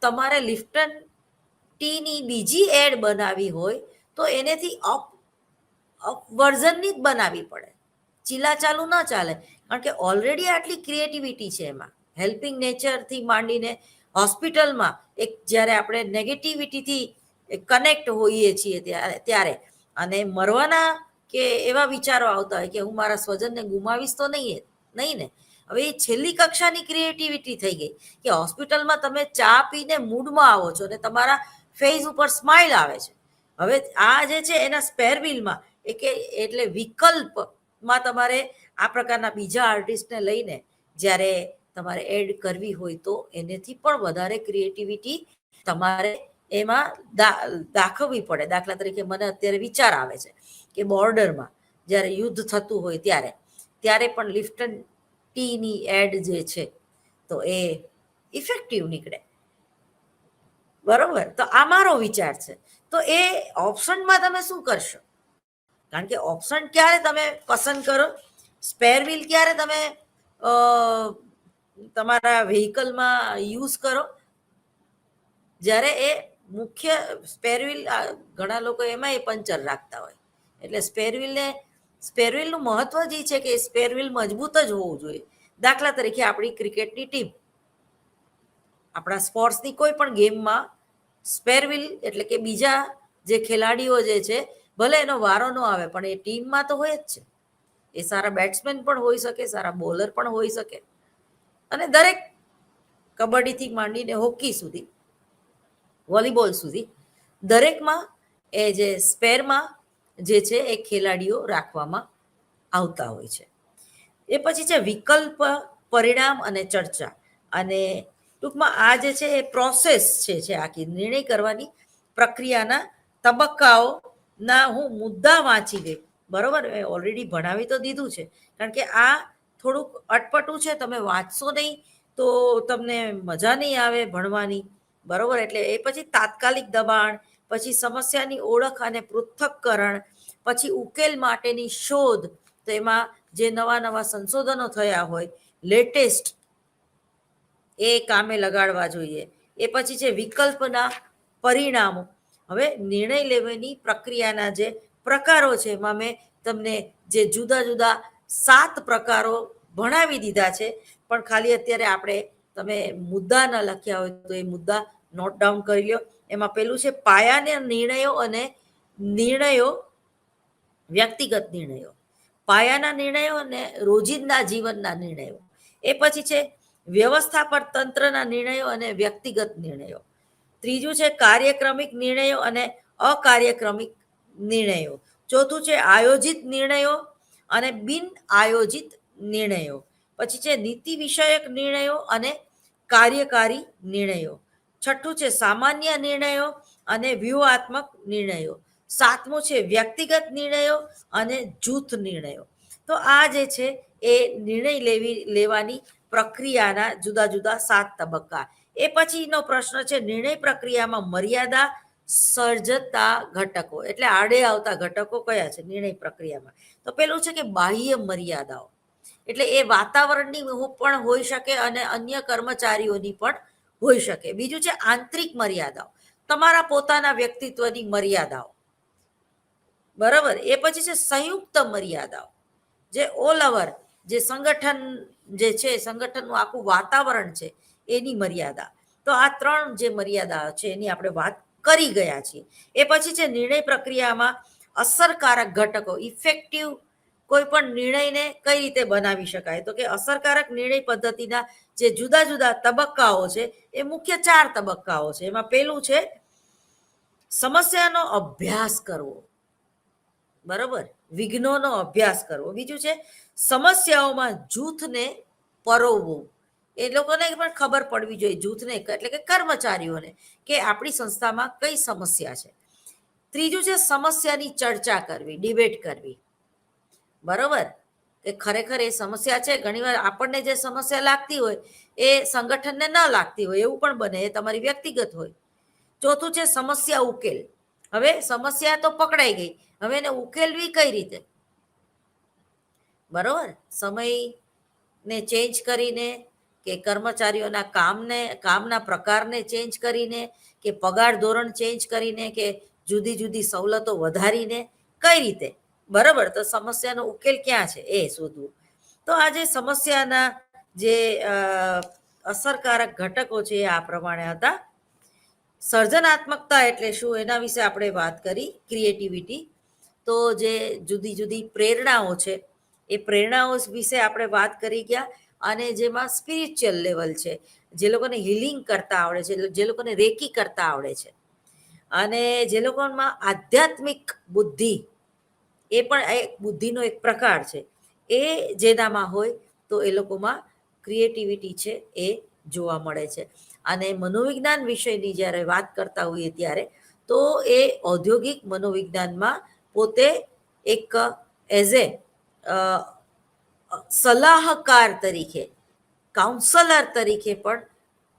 તમારે લિફ્ટન ટીની બીજી એડ બનાવી હોય તો એનેથી અપ વર્ઝનની જ બનાવવી પડે. ચીલા ચાલુ ન ચાલે, કારણ કે ઓલરેડી આટલી ક્રિએટિવિટી છે એમાં. હેલ્પિંગ નેચરથી માંડીને હોસ્પિટલમાં એક જ્યારે આપણે નેગેટિવિટીથી કનેક્ટ હોઈએ છીએ ત્યારે અને મરવાના કે એવા વિચારો આવતા હોય કે હું મારા સ્વજનને ગુમાવીશ તો નહીં ને. હવે એ છેલ્લી કક્ષાની ક્રિએટિવિટી થઈ ગઈ કે હોસ્પિટલમાં તમે ચા પીને મૂડમાં આવો છો અને તમારા ફેસ ઉપર સ્માઇલ આવે છે. હવે આ જે છે એના સ્પેર વ્હીલમાં એટલે વિકલ્પમાં તમારે આ પ્રકારના બીજા આર્ટિસ્ટને લઈને જ્યારે તમારે એડ કરવી હોય તો એનેથી પણ વધારે ક્રિએટિવિટી તમારે એમાં દાખવવી પડે. દાખલા તરીકે મને અત્યારે વિચાર આવે છે કે બોર્ડરમાં જ્યારે યુદ્ધ થતું હોય ત્યારે પણ લિપ્ટન ટીની એડ જે છે તો એ ઇફેક્ટિવ નીકળે. બરોબર, તો આ મારો વિચાર છે. તો એ ઓપ્શનમાં તમે શું કરશો? કારણ કે ઓપ્શન ક્યારે તમે પસંદ કરો, સ્પેર વ્હીલ ક્યારે તમે તમારા વ્હીકલમાં યુઝ કરો, જ્યારે એ મુખ્ય સ્પેર વ્હીલ ઘણા લોકો એમાં એ પંચર રાખતા હોય. એટલે સ્પેર વ્હીલનું મહત્વ જ છે કે સ્પેર વ્હીલ મજબૂત જ હોવું જોઈએ. દાખલા તરીકે આપણી ક્રિકેટની ટીમ, આપણા સ્પોર્ટ્સની કોઈ પણ ગેમમાં સ્પેર વ્હીલ એટલે કે બીજા જે ખેલાડીઓ જે છે ભલે એનો વારો ન આવે પણ એ ટીમમાં તો હોય જ છે. એ સારા બેટ્સમેન પણ હોઈ શકે, સારા બોલર પણ હોઈ શકે. અને દરેક કબડ્ડીથી માંડીને હોકી સુધી, વોલીબોલ સુધી દરેકમાં એ જે સ્પેરમાં જે છે એ ખેલાડીઓ રાખવામાં આવતા હોય છે. એ પછી છે વિકલ્પ, પરિણામ અને ચર્ચા. અને ટૂંકમાં આ જે છે એ પ્રોસેસ છે આખી નિર્ણય કરવાની પ્રક્રિયાના તબક્કાઓના હું મુદ્દા વાંચી ગઈ. બરોબર, ઓલરેડી ભણાવી તો દીધું છે, કારણ કે આ થોડુંક અટપટું છે. તમે વાંચશો નહીં તો તમને મજા નહીં આવે ભણવાની. બરોબર, એટલે એ પછી તાત્કાલિક દબાણ, પછી સમસ્યાની ઓળખ અને પૃથ્થકરણ, પછી ઉકેલ માટેની શોધ. તો એમાં જે નવા સંશોધનો થયા હોય લેટેસ્ટ એ કામે લગાડવા જોઈએ. એ પછી છે વિકલ્પના પરિણામો. હવે નિર્ણય લેવાની પ્રક્રિયાના જે પ્રકારો છે એમાં મેં તમને જે જુદા જુદા 7 પ્રકારો ભણાવી દીધા છે, પણ ખાલી અત્યારે આપણે તમે મુદ્દા ન લખ્યા હોય તો એ મુદ્દા નોટ ડાઉન કરી લો. એમાં પેલું છે પાયાના નિર્ણયો અને વ્યક્તિગત નિર્ણયો. પાયાના નિર્ણયો અને રોજિંદા જીવનના નિર્ણયો. એ પછી છે વ્યવસ્થાપન તંત્રના નિર્ણયો અને વ્યક્તિગત નિર્ણયો. ત્રીજું છે કાર્યક્રમિક નિર્ણયો અને અકાર્યક્રમિક નિર્ણયો. ચોથું છે આયોજિત નિર્ણયો અને બિન આયોજિત નિર્ણયો. પછી છે નીતિ વિષયક નિર્ણયો અને કાર્યકારી નિર્ણયો. છઠ્ઠું છે સામાન્ય નિર્ણયો અને વ્યૂહાત્મક નિર્ણયો. સાતમું છે વ્યક્તિગત નિર્ણયો અને જૂથ નિર્ણયો. તો આ જે છે એ નિર્ણય લેવાની પ્રક્રિયાના જુદા જુદા 7 તબક્કા. એ પછીનો પ્રશ્ન છે નિર્ણય પ્રક્રિયામાં મર્યાદા સર્જતા ઘટકો. એટલે આડે આવતા ઘટકો કયા છે નિર્ણય પ્રક્રિયામાં? તો પેલું છે કે બાહ્ય મર્યાદાઓ. એટલે એ વાતાવરણની પણ હોઈ શકે અને અન્ય કર્મચારીઓની પણ હોઈ શકે. બીજું છે આંતરિક મર્યાદાઓ, તમારા પોતાના વ્યક્તિત્વની મર્યાદાઓ. બરાબર, એ પછી છે સંયુક્ત મર્યાદાઓ, જે ઓલ ઓવર જે સંગઠન જે છે સંગઠનનું આખું વાતાવરણ છે એની મર્યાદા. તો આ 3 જે મર્યાદા છે એની આપણે વાત કરી ગયા છીએ. એ પછી છે નિર્ણય પ્રક્રિયામાં અસરકારક ઘટકો, ઇફેક્ટિવ કોઈ પણ નિર્ણયને કઈ રીતે બનાવી શકાય. તો કે અસરકારક નિર્ણય પદ્ધતિના જે જુદા જુદા તબક્કાઓ છે એ મુખ્ય 4 તબક્કાઓ છે. એમાં પેલું છે સમસ્યાનો અભ્યાસ કરવો. બરોબર, વિઘ્નોનો અભ્યાસ કરવો. બીજું છે સમસ્યાઓમાં જૂથને પરોવવું. એ લોકોને પણ ખબર પડવી જોઈએ, જૂથને એટલે કે કર્મચારીઓને, કે આપણી સંસ્થામાં કઈ સમસ્યા છે. ત્રીજું છે સમસ્યાની ચર્ચા કરવી, ડિબેટ કરવી. બરોબર, કે ખરેખર એ સમસ્યા છે. ઘણીવાર આપણને જે સમસ્યા લાગતી હોય એ સંગઠનને ન લાગતી હોય, એવું પણ બને, એ તમારી વ્યક્તિગત હોય. ચોથું છે સમસ્યા ઉકેલ. હવે સમસ્યા તો પકડાઈ ગઈ, હવે એને ઉકેલવી કઈ રીતે? બરોબર, સમયને ચેન્જ કરીને, કે કર્મચારીઓના કામના પ્રકારને ચેન્જ કરીને, કે પગાર ધોરણ ચેન્જ કરીને કે જુદી જુદી સવલતો વધારીને કઈ રીતે, બરાબર? તો સમસ્યાનો ઉકેલ ક્યાં છે એ શોધવું. તો આ જે સમસ્યાના જે અસરકારક ઘટકો છે એ આ પ્રમાણે હતા. સર્જનાત્મકતા એટલે શું એના વિશે આપણે વાત કરી, ક્રિએટિવિટી. તો જે જુદી જુદી પ્રેરણાઓ છે એ પ્રેરણાઓ વિશે આપણે વાત કરી ગયા, અને જેમાં સ્પિરિચ્યુઅલ લેવલ છે, જે લોકોને હિલિંગ કરતા આવડે છે, જે લોકોને રેકી કરતા આવડે છે, અને જે લોકોમાં આધ્યાત્મિક બુદ્ધિ, એ પણ એક બુદ્ધિનો એક પ્રકાર છે, એ જેનામાં હોય તો એ લોકોમાં ક્રિએટિવિટી છે એ જોવા મળે છે. અને મનોવિજ્ઞાન વિષયની જ્યારે વાત કરતા હોઈએ ત્યારે તો એ ઔદ્યોગિક મનોવિજ્ઞાનમાં પોતે એક એઝ એ સલાહકાર તરીકે, કાઉન્સલર તરીકે પણ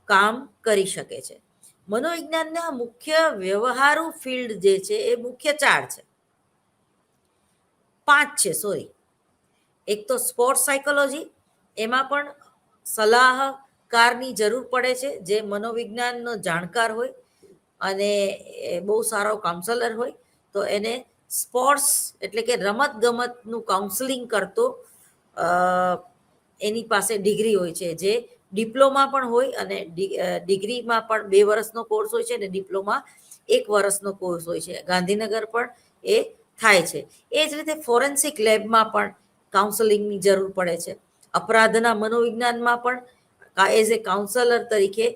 કામ કરી શકે છે. મનોવિજ્ઞાનના મુખ્ય વ્યવહારુ ફિલ્ડ જે છે એ મુખ્ય 4 છે, 5 છે, સોરી. એક તો સ્પોર્ટ્સ સાયકોલોજી, એમાં પણ સલાહકારની જરૂર પડે છે, જે મનોવિજ્ઞાનનો જાણકાર હોય અને બહુ સારો કાઉન્સલર હોય. તો એને સ્પોર્ટ્સ એટલે કે રમત ગમતનું કાઉન્સલિંગ કરતો એની પાસે ડિગ્રી હોય છે, જે ડિપ્લોમા પણ હોય અને ડિગ્રીમાં પણ 2 વર્ષનો કોર્સ હોય છે અને ડિપ્લોમા 1 વર્ષનો કોર્સ હોય છે. ગાંધીનગર પણ એ થાય છે. એ જ રીતે ફોરેન્સિક લેબમાં પણ કાઉન્સલિંગની જરૂર પડે છે. અપરાધના મનોવિજ્ઞાનમાં પણ એઝ એ કાઉન્સલર તરીકે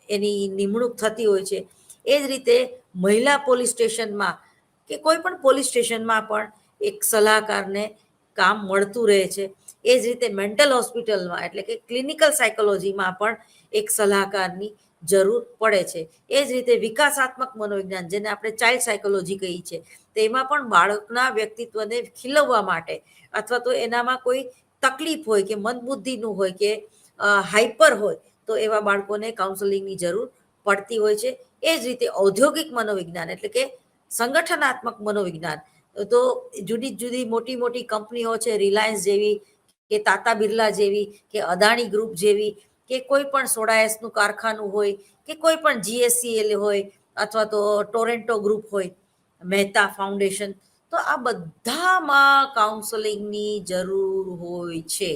એની નિમણૂક થતી હોય છે. એ જ રીતે મહિલા પોલીસ સ્ટેશનમાં કે કોઈ પણ પોલીસ સ્ટેશનમાં પણ એક સલાહકારને કામ મળતું રહે છે. એ જ રીતે મેન્ટલ હોસ્પિટલમાં એટલે કે ક્લિનિકલ સાયકોલોજીમાં પણ એક સલાહકારની જરૂર પડે છે. એ જ રીતે વિકાસાત્મક મનોવિજ્ઞાન, જેને આપણે ચાઇલ્ડ સાયકોલોજી કહીએ છીએ, તેમાં પણ બાળકના વ્યક્તિત્વને ખીલવવા માટે અથવા તો એનામાં કોઈ તકલીફ હોય કે મંદબુદ્ધિનું હોય કે હાઈપર હોય તો એવા બાળકોને કાઉન્સેલિંગની જરૂર પડતી હોય છે. એ જ રીતે ઔદ્યોગિક મનોવિજ્ઞાન એટલે કે સંગઠનાત્મક મનોવિજ્ઞાન, તો જુદી જુદી મોટી મોટી કંપનીઓ છે, રિલાયન્સ જેવી કે તાતા બિરલા જેવી કે અદાણી ગ્રુપ જેવી કે કોઈ પણ સોડાએસનું કારખાનું હોય કે કોઈ પણ GSCL હોય અથવા તો ટોરેન્ટો ગ્રુપ હોય, મહેતા ફાઉન્ડેશન, તો આ બધામાં કાઉન્સેલિંગની જરૂર હોય છે.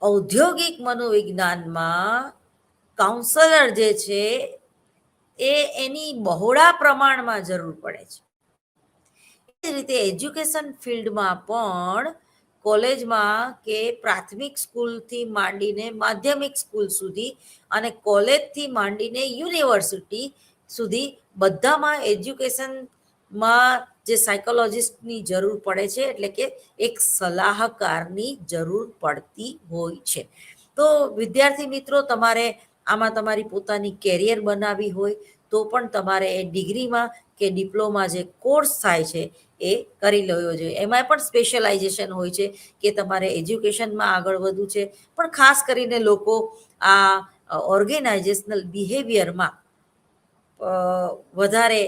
ઔદ્યોગિક મનોવિજ્ઞાનમાં કાઉન્સલર જે છે એ એની બહોળા પ્રમાણમાં જરૂર પડે છે. એ રીતે એજ્યુકેશન ફિલ્ડમાં પણ કોલેજમાં કે પ્રાથમિક સ્કૂલથી માંડીને માધ્યમિક સ્કૂલ સુધી અને કોલેજથી માંડીને યુનિવર્સિટી સુધી બધામાં એજ્યુકેશનમાં જે સાયકોલોજિસ્ટની જરૂર પડે છે, એટલે કે એક સલાહકારની જરૂર પડતી હોય છે. તો વિદ્યાર્થી મિત્રો, તમારે આમાં તમારી પોતાની કેરિયર બનાવવી હોય તો પણ તમારે એ ડિગ્રીમાં કે ડિપ્લોમા જે કોર્સ થાય છે એ કરી લેવો જોઈએ. એમાં પણ સ્પેશિયલાઇઝેશન હોય છે કે તમારે એજ્યુકેશનમાં આગળ વધવું છે, પણ ખાસ કરીને લોકો આ ઓર્ગેનાઇઝેશનલ બિહેવિયરમાં વધારે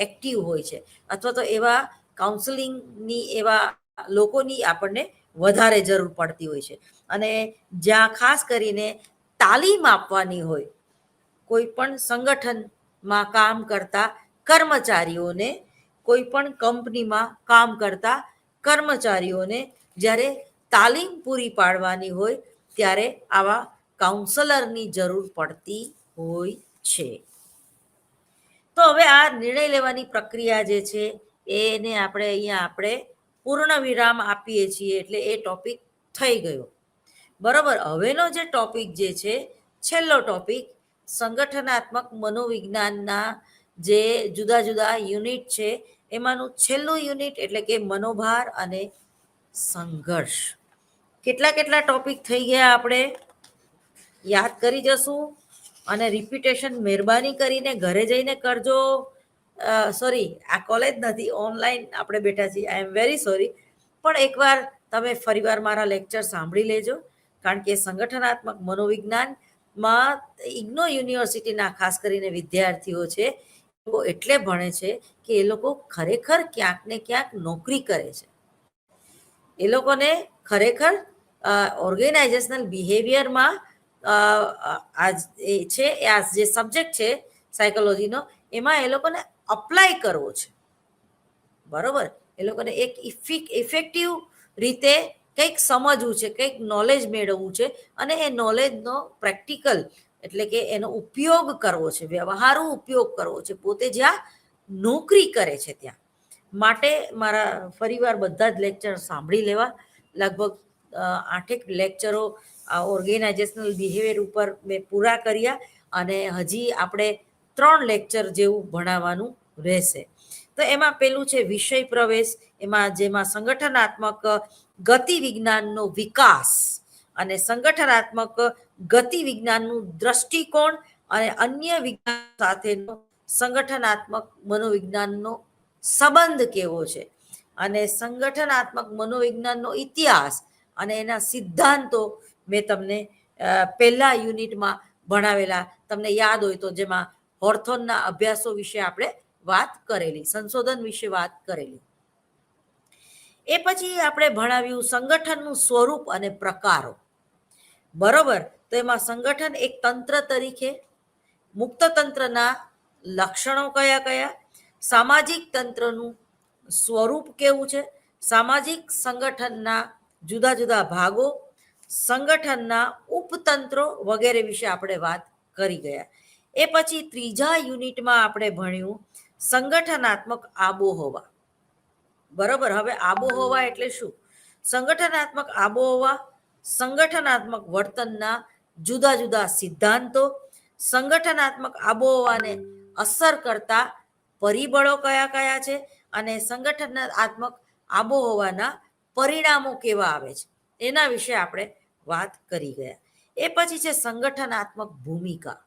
એક્ટિવ હોય છે, અથવા તો એવા કાઉન્સેલિંગની એવા લોકોની આપણને વધારે જરૂર પડતી હોય છે. અને જ્યાં ખાસ કરીને તાલીમ આપવાની હોય, કોઈ પણ સંગઠનમાં કામ કરતા કર્મચારીઓને, કોઈ પણ કંપનીમાં કામ કરતા કર્મચારીઓને જ્યારે તાલીમ પૂરી પાડવાની હોય ત્યારે આવા કાઉન્સલરની જરૂર પડતી હોય છે. તો હવે આ નિર્ણય લેવાની પ્રક્રિયા જે છે એને આપણે પૂર્ણ વિરામ આપીએ છીએ, એટલે એ ટોપિક થઈ ગયો. બરોબર. હવેનો જે ટોપિક જે છે, છેલ્લો ટોપિક, સંગઠનાત્મક મનોવિજ્ઞાનના જે જુદા જુદા યુનિટ છે એમાંનું છેલ્લું યુનિટ એટલે કે મનોભાર અને સંઘર્ષ. કેટલા કેટલા ટોપિક થઈ ગયા આપણે યાદ કરી જશું, અને રિપીટેશન મહેરબાની કરીને ઘરે જઈને કરજો. સોરી, આ કોલેજ નથી, ઓનલાઈન આપણે બેઠા છીએ, આઈ એમ વેરી સોરી. પણ એકવાર તમે ફરીવાર મારા લેક્ચર સાંભળી લેજો, કારણ કે સંગઠનાત્મક મનોવિજ્ઞાનમાં ઇગ્નો યુનિવર્સિટીના ખાસ કરીને વિદ્યાર્થીઓ છે, એટલે ભણે છે કે એ લોકો ખરેખર ક્યાંક ને ક્યાંક નોકરી કરે છે. એ લોકોને ખરેખર ઓર્ગેનાઇઝેશનલ બિહેવિયરમાં આ એ છે આ જે સબ્જેક્ટ છે સાયકોલોજીનો, એમાં એ લોકોને અપ્લાય કરવો છે. બરોબર, એ લોકોને એક ઇફેક્ટિવ રીતે કંઈક સમજવું છે, કંઈક નોલેજ મેળવવું છે, અને એ નોલેજનો પ્રેક્ટિકલ એટલે કે એનો ઉપયોગ કરવો છે, વ્યવહારુ ઉપયોગ કરવો છે, પોતે જ્યાં નોકરી કરે છે ત્યાં. માટે મારા ફરીવાર બધા જ લેક્ચર સાંભળી લેવા. લગભગ 8 લેક્ચરો આ ઓર્ગેનાઇઝેશનલ બિહેવિયર ઉપર મેં પૂરા કર્યા, અને હજી આપણે 3 લેક્ચર જેવું ભણાવવાનું રહેશે. તો એમાં પેલું છે વિષય પ્રવેશ, જેમાં સંગઠનાત્મક ગતિ વિજ્ઞાનનો વિકાસ અને સંગઠનાત્મક ગતિ વિજ્ઞાનનું દ્રષ્ટિકોણ અને અન્ય વિજ્ઞાન સાથેનો સંગઠનાત્મક મનોવિજ્ઞાનનો સંબંધ કેવો છે, અને સંગઠનાત્મક મનોવિજ્ઞાનનો ઇતિહાસ અને એના સિદ્ધાંતો મેં તમને પહેલા યુનિટમાં ભણાવેલા, તમને યાદ હોય તો, જેમાં હોર્થોનના અભ્યાસો વિશે આપણે વાત કરેલી, સંશોધન વિશે વાત કરેલી. એ પછી આપણે ભણાવ્યું સંગઠનનું સ્વરૂપ અને પ્રકારો. બરોબર, તો એમાં સંગઠન એક તંત્ર તરીકે, મુક્ત તંત્રના લક્ષણો કયા કયા, સામાજિક તંત્રનું સ્વરૂપ કેવું છે, સામાજિક સંગઠનના જુદા જુદા ભાગો, સંગઠનના ઉપતંત્રો વગેરે વિશે આપણે વાત કરી ગયા. એ પછી ત્રીજા યુનિટમાં આપણે ભણ્યું સંગઠનાત્મક આબોહવા. બરોબર, હવે આબોહવા એટલે શું? સંગઠનાત્મક આબોહવા સંગઠનાત્મક વર્તનના જુદા જુદા સિદ્ધાંતો, સંગઠનાત્મક આબોહવાને અસર કરતા પરિબળો કયા કયા છે, અને સંગઠનાત્મક આબોહવાના પરિણામો કેવા આવે છે, એના વિશે આપણે વાત કરી ગયા. એ પછી છે સંગઠનાત્મક ભૂમિકા.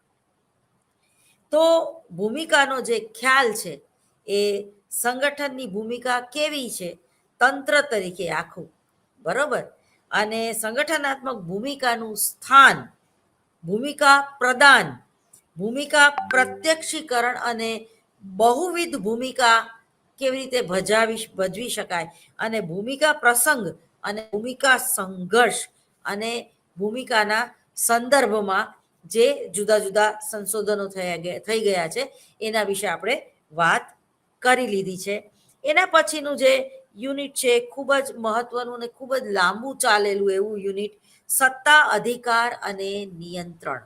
તો ભૂમિકાનો જે ખ્યાલ છે, એ સંગઠનની ભૂમિકા કેવી છે તંત્ર તરીકે આખું, બરોબર, અને સંગઠનાત્મક ભૂમિકાનું સ્થાન, ભૂમિકા પ્રદાન, ભૂમિકા પ્રત્યક્ષીકરણ અને બહુવિધ ભૂમિકા કેવી રીતે ભજવી શકાય, અને ભૂમિકા પ્રસંગ અને ભૂમિકા સંઘર્ષ, અને ભૂમિકાના સંદર્ભમાં જે જુદા જુદા સંશોધનો થઈ ગયા છે એના વિશે આપણે વાત કરી લીધી છે. એના પછીનું જે યુનિટ છે ખૂબ જ મહત્વનું અને ખૂબ જ લાંબુ ચાલેલું એવું યુનિટ, સત્તા, અધિકાર અને નિયંત્રણ.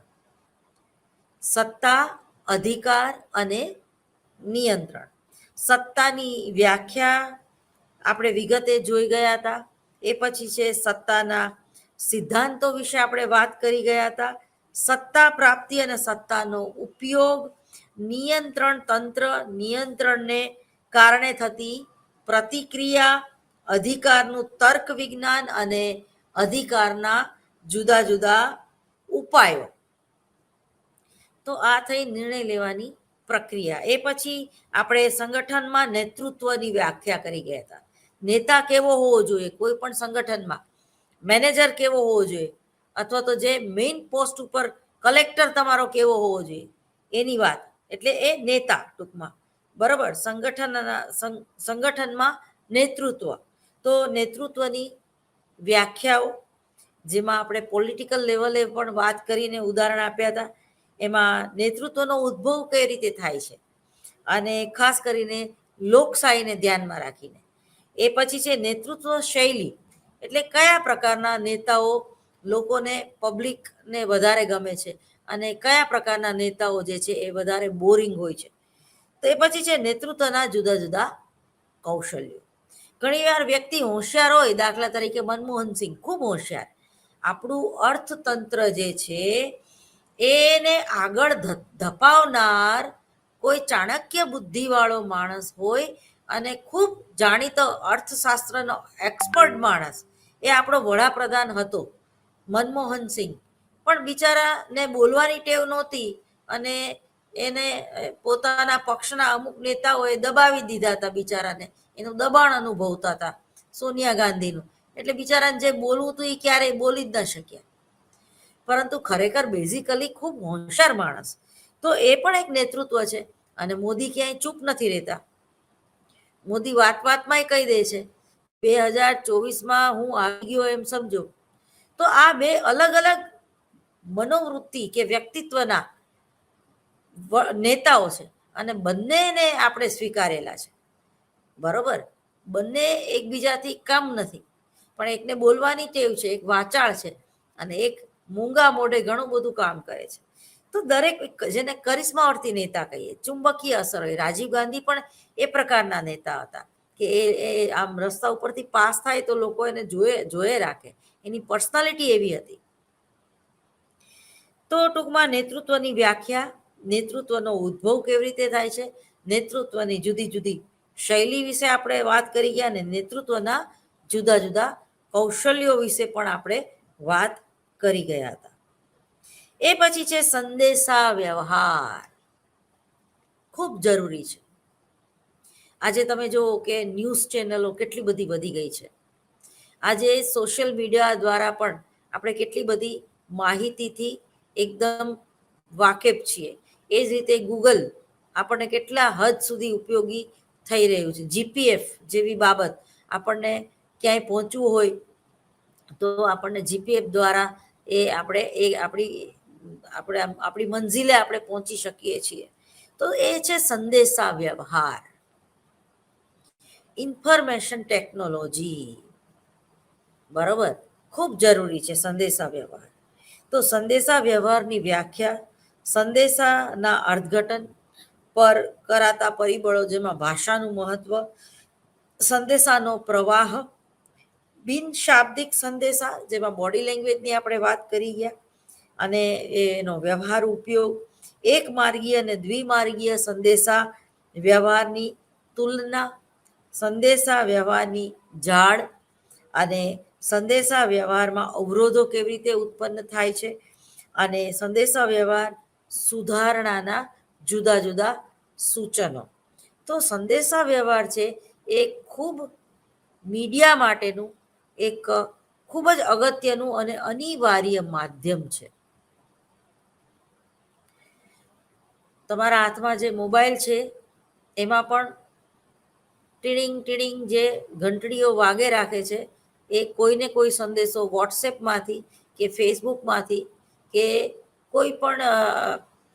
સત્તા, અધિકાર અને નિયંત્રણ. સત્તાની વ્યાખ્યા આપણે વિગતે જોઈ ગયા હતા. એ પછી છે સત્તાના સિદ્ધાંતો વિશે આપણે વાત કરી ગયા હતા. સત્તા પ્રાપ્તિ અને સત્તાનો ઉપયોગ, નિયંત્રણ તંત્ર, નિયંત્રણને કારણે થતી પ્રતિક્રિયા, અધિકારનું તર્ક વિજ્ઞાન અને અધિકારના જુદા જુદા ઉપાયો. તો આ થઈ નિર્ણય લેવાની પ્રક્રિયા. એ પછી આપણે સંગઠનમાં નેતૃત્વની વ્યાખ્યા કરી ગયા હતા. નેતા કેવો હોવો જોઈએ કોઈ પણ સંગઠનમાં, મેનેજર કેવો હોવો જોઈએ, અથવા તો જે મેઇન પોસ્ટ ઉપર કલેક્ટર તમારો કેવો હોવો જોઈએ, એની વાત, એટલે એ નેતા ટૂંકમાં. બરોબર, સંગઠનમાં નેતૃત્વ. તો નેતૃત્વની વ્યાખ્યાઓ, જેમાં આપણે પોલિટિકલ લેવલે પણ વાત કરીને ઉદાહરણ આપ્યા હતા. એમાં નેતૃત્વનો ઉદ્ભવ કઈ રીતે થાય છે, અને ખાસ કરીને લોકશાહીને ધ્યાનમાં રાખીને. એ પછી છે નેતૃત્વ શૈલી, એટલે કયા પ્રકારના નેતાઓ લોકોને, પબ્લિકને વધારે ગમે છે, અને કયા પ્રકારના નેતાઓ જે છે એ વધારે બોરિંગ હોય છે. તો એ પછી છે નેતૃત્વના જુદા જુદા કૌશલ્યો. ઘણીવાર વ્યક્તિ હોશિયાર હોય, દાખલા તરીકે મનમોહનસિંહ ખૂબ હોશિયાર, આપણું અર્થતંત્ર જે છે એને આગળ ધપાવનાર કોઈ ચાણક્ય બુદ્ધિવાળો માણસ હોય, અને ખૂબ જાણીતો અર્થશાસ્ત્રનો એક્સપર્ટ માણસ, એ આપણો વડાપ્રધાન હતો મનમોહનસિંહ. પણ બિચારાને બોલવાની ટેવ નહોતી, અને એને પોતાના પક્ષના અમુક નેતાઓએ દબાવી દીધા હતા બિચારાને, એનું દબાણ અનુભવતા હતા સોનિયા ગાંધીનું. એટલે બિચારાને જે બોલવું હતું એ ક્યારેય બોલી જ ન શક્યા. પરંતુ ખરેખર બેઝિકલી ખૂબ હોશિયાર માણસ. તો એ પણ એક નેતૃત્વ છે. અને મોદી ક્યાંય ચૂપ નથી રહેતા. મોદી વાત વાતમાંય કહી દે છે 2024માં હું આવી ગયો એમ સમજો. તો આ બે અલગ અલગ મનોવૃત્તિ કે વ્યક્તિત્વના નેતાઓ છે અને બંનેને આપણે સ્વીકારેલા છે. બરોબર, બંને એકબીજાથી કામ નથી, પણ એકને બોલવાની ટેવ છે, એક વાચાળ છે અને એક મૂંગા મોઢે ઘણું બધું કામ કરે છે. તો દરેક જેને કરિશ્માવર્તી નેતા કહીએ, ચુંબકીય અસર હોય. રાજીવ ગાંધી પણ એ પ્રકારના નેતા હતા કે એ આમ રસ્તા ઉપરથી પાસ થાય તો લોકો એને જોયે રાખે. એની પર્સનાલિટી એવી હતી. તો ટૂંકમાં નેતૃત્વની વ્યાખ્યા, નેતૃત્વનો ઉદ્ભવ કેવી રીતે થાય છે, નેતૃત્વની જુદી જુદી શૈલી વિશે આપણે વાત કરી ગયા ને નેતૃત્વના જુદા જુદા કૌશલ્યો વિશે પણ આપણે વાત કરી ગયા હતા. એ પછી છે સંદેશા વ્યવહાર. ખૂબ જરૂરી છે. આજે તમે જુઓ કે ન્યૂઝ ચેનલો કેટલી બધી વધી ગઈ છે. આજે સોશિયલ મીડિયા દ્વારા પણ આપણે કેટલી બધી માહિતીથી એકદમ વાકેફ છીએ. એ જ રીતે ગૂગલ આપણને કેટલા હદ સુધી ઉપયોગી થઈ રહ્યું છે. જીપીએફ જેવી બાબત, આપણને ક્યાંય પહોંચવું હોય તો આપણને જીપીએફ દ્વારા આપણી મંઝિલે આપણે પહોંચી શકીએ છીએ. તો એ છે સંદેશા વ્યવહાર. ઇન્ફોર્મેશન ટેકનોલોજી, બરોબર, ખૂબ જરૂરી છે સંદેશા વ્યવહાર. તો સંદેશા વ્યવહારની વ્યાખ્યા, સંદેશાના અર્થઘટન પર કરાતા પરિબળો, જેમાં ભાષાનું મહત્વ, સંદેશાનો પ્રવાહ, બિન શાબ્દિક સંદેશા, જેમાં બોડી લેંગ્વેજની આપણે વાત કરી ગયા, અને એનો વ્યવહાર ઉપયોગ, એક માર્ગીય અને દ્વિમાર્ગીય સંદેશા વ્યવહારની તુલના, સંદેશા વ્યવહારની જાળ, અને સંદેશા વ્યવહારમાં અવરોધો કેવી રીતે ઉત્પન્ન થાય છે, અને સંદેશા વ્યવહાર સુધારણાના જુદા જુદા સૂચનો. તો સંદેશા વ્યવહાર છે એ ખૂબ મીડિયા માટેનું એક ખૂબ જ અગત્યનું અને અનિવાર્ય માધ્યમ છે. તમારા હાથમાં જે મોબાઈલ છે એમાં પણ ટીડિંગ ટીડિંગ જે ઘંટડીઓ વાગે રાખે છે, એ કોઈને કોઈ સંદેશો વોટ્સએપમાંથી કે ફેસબુકમાંથી કે કોઈ પણ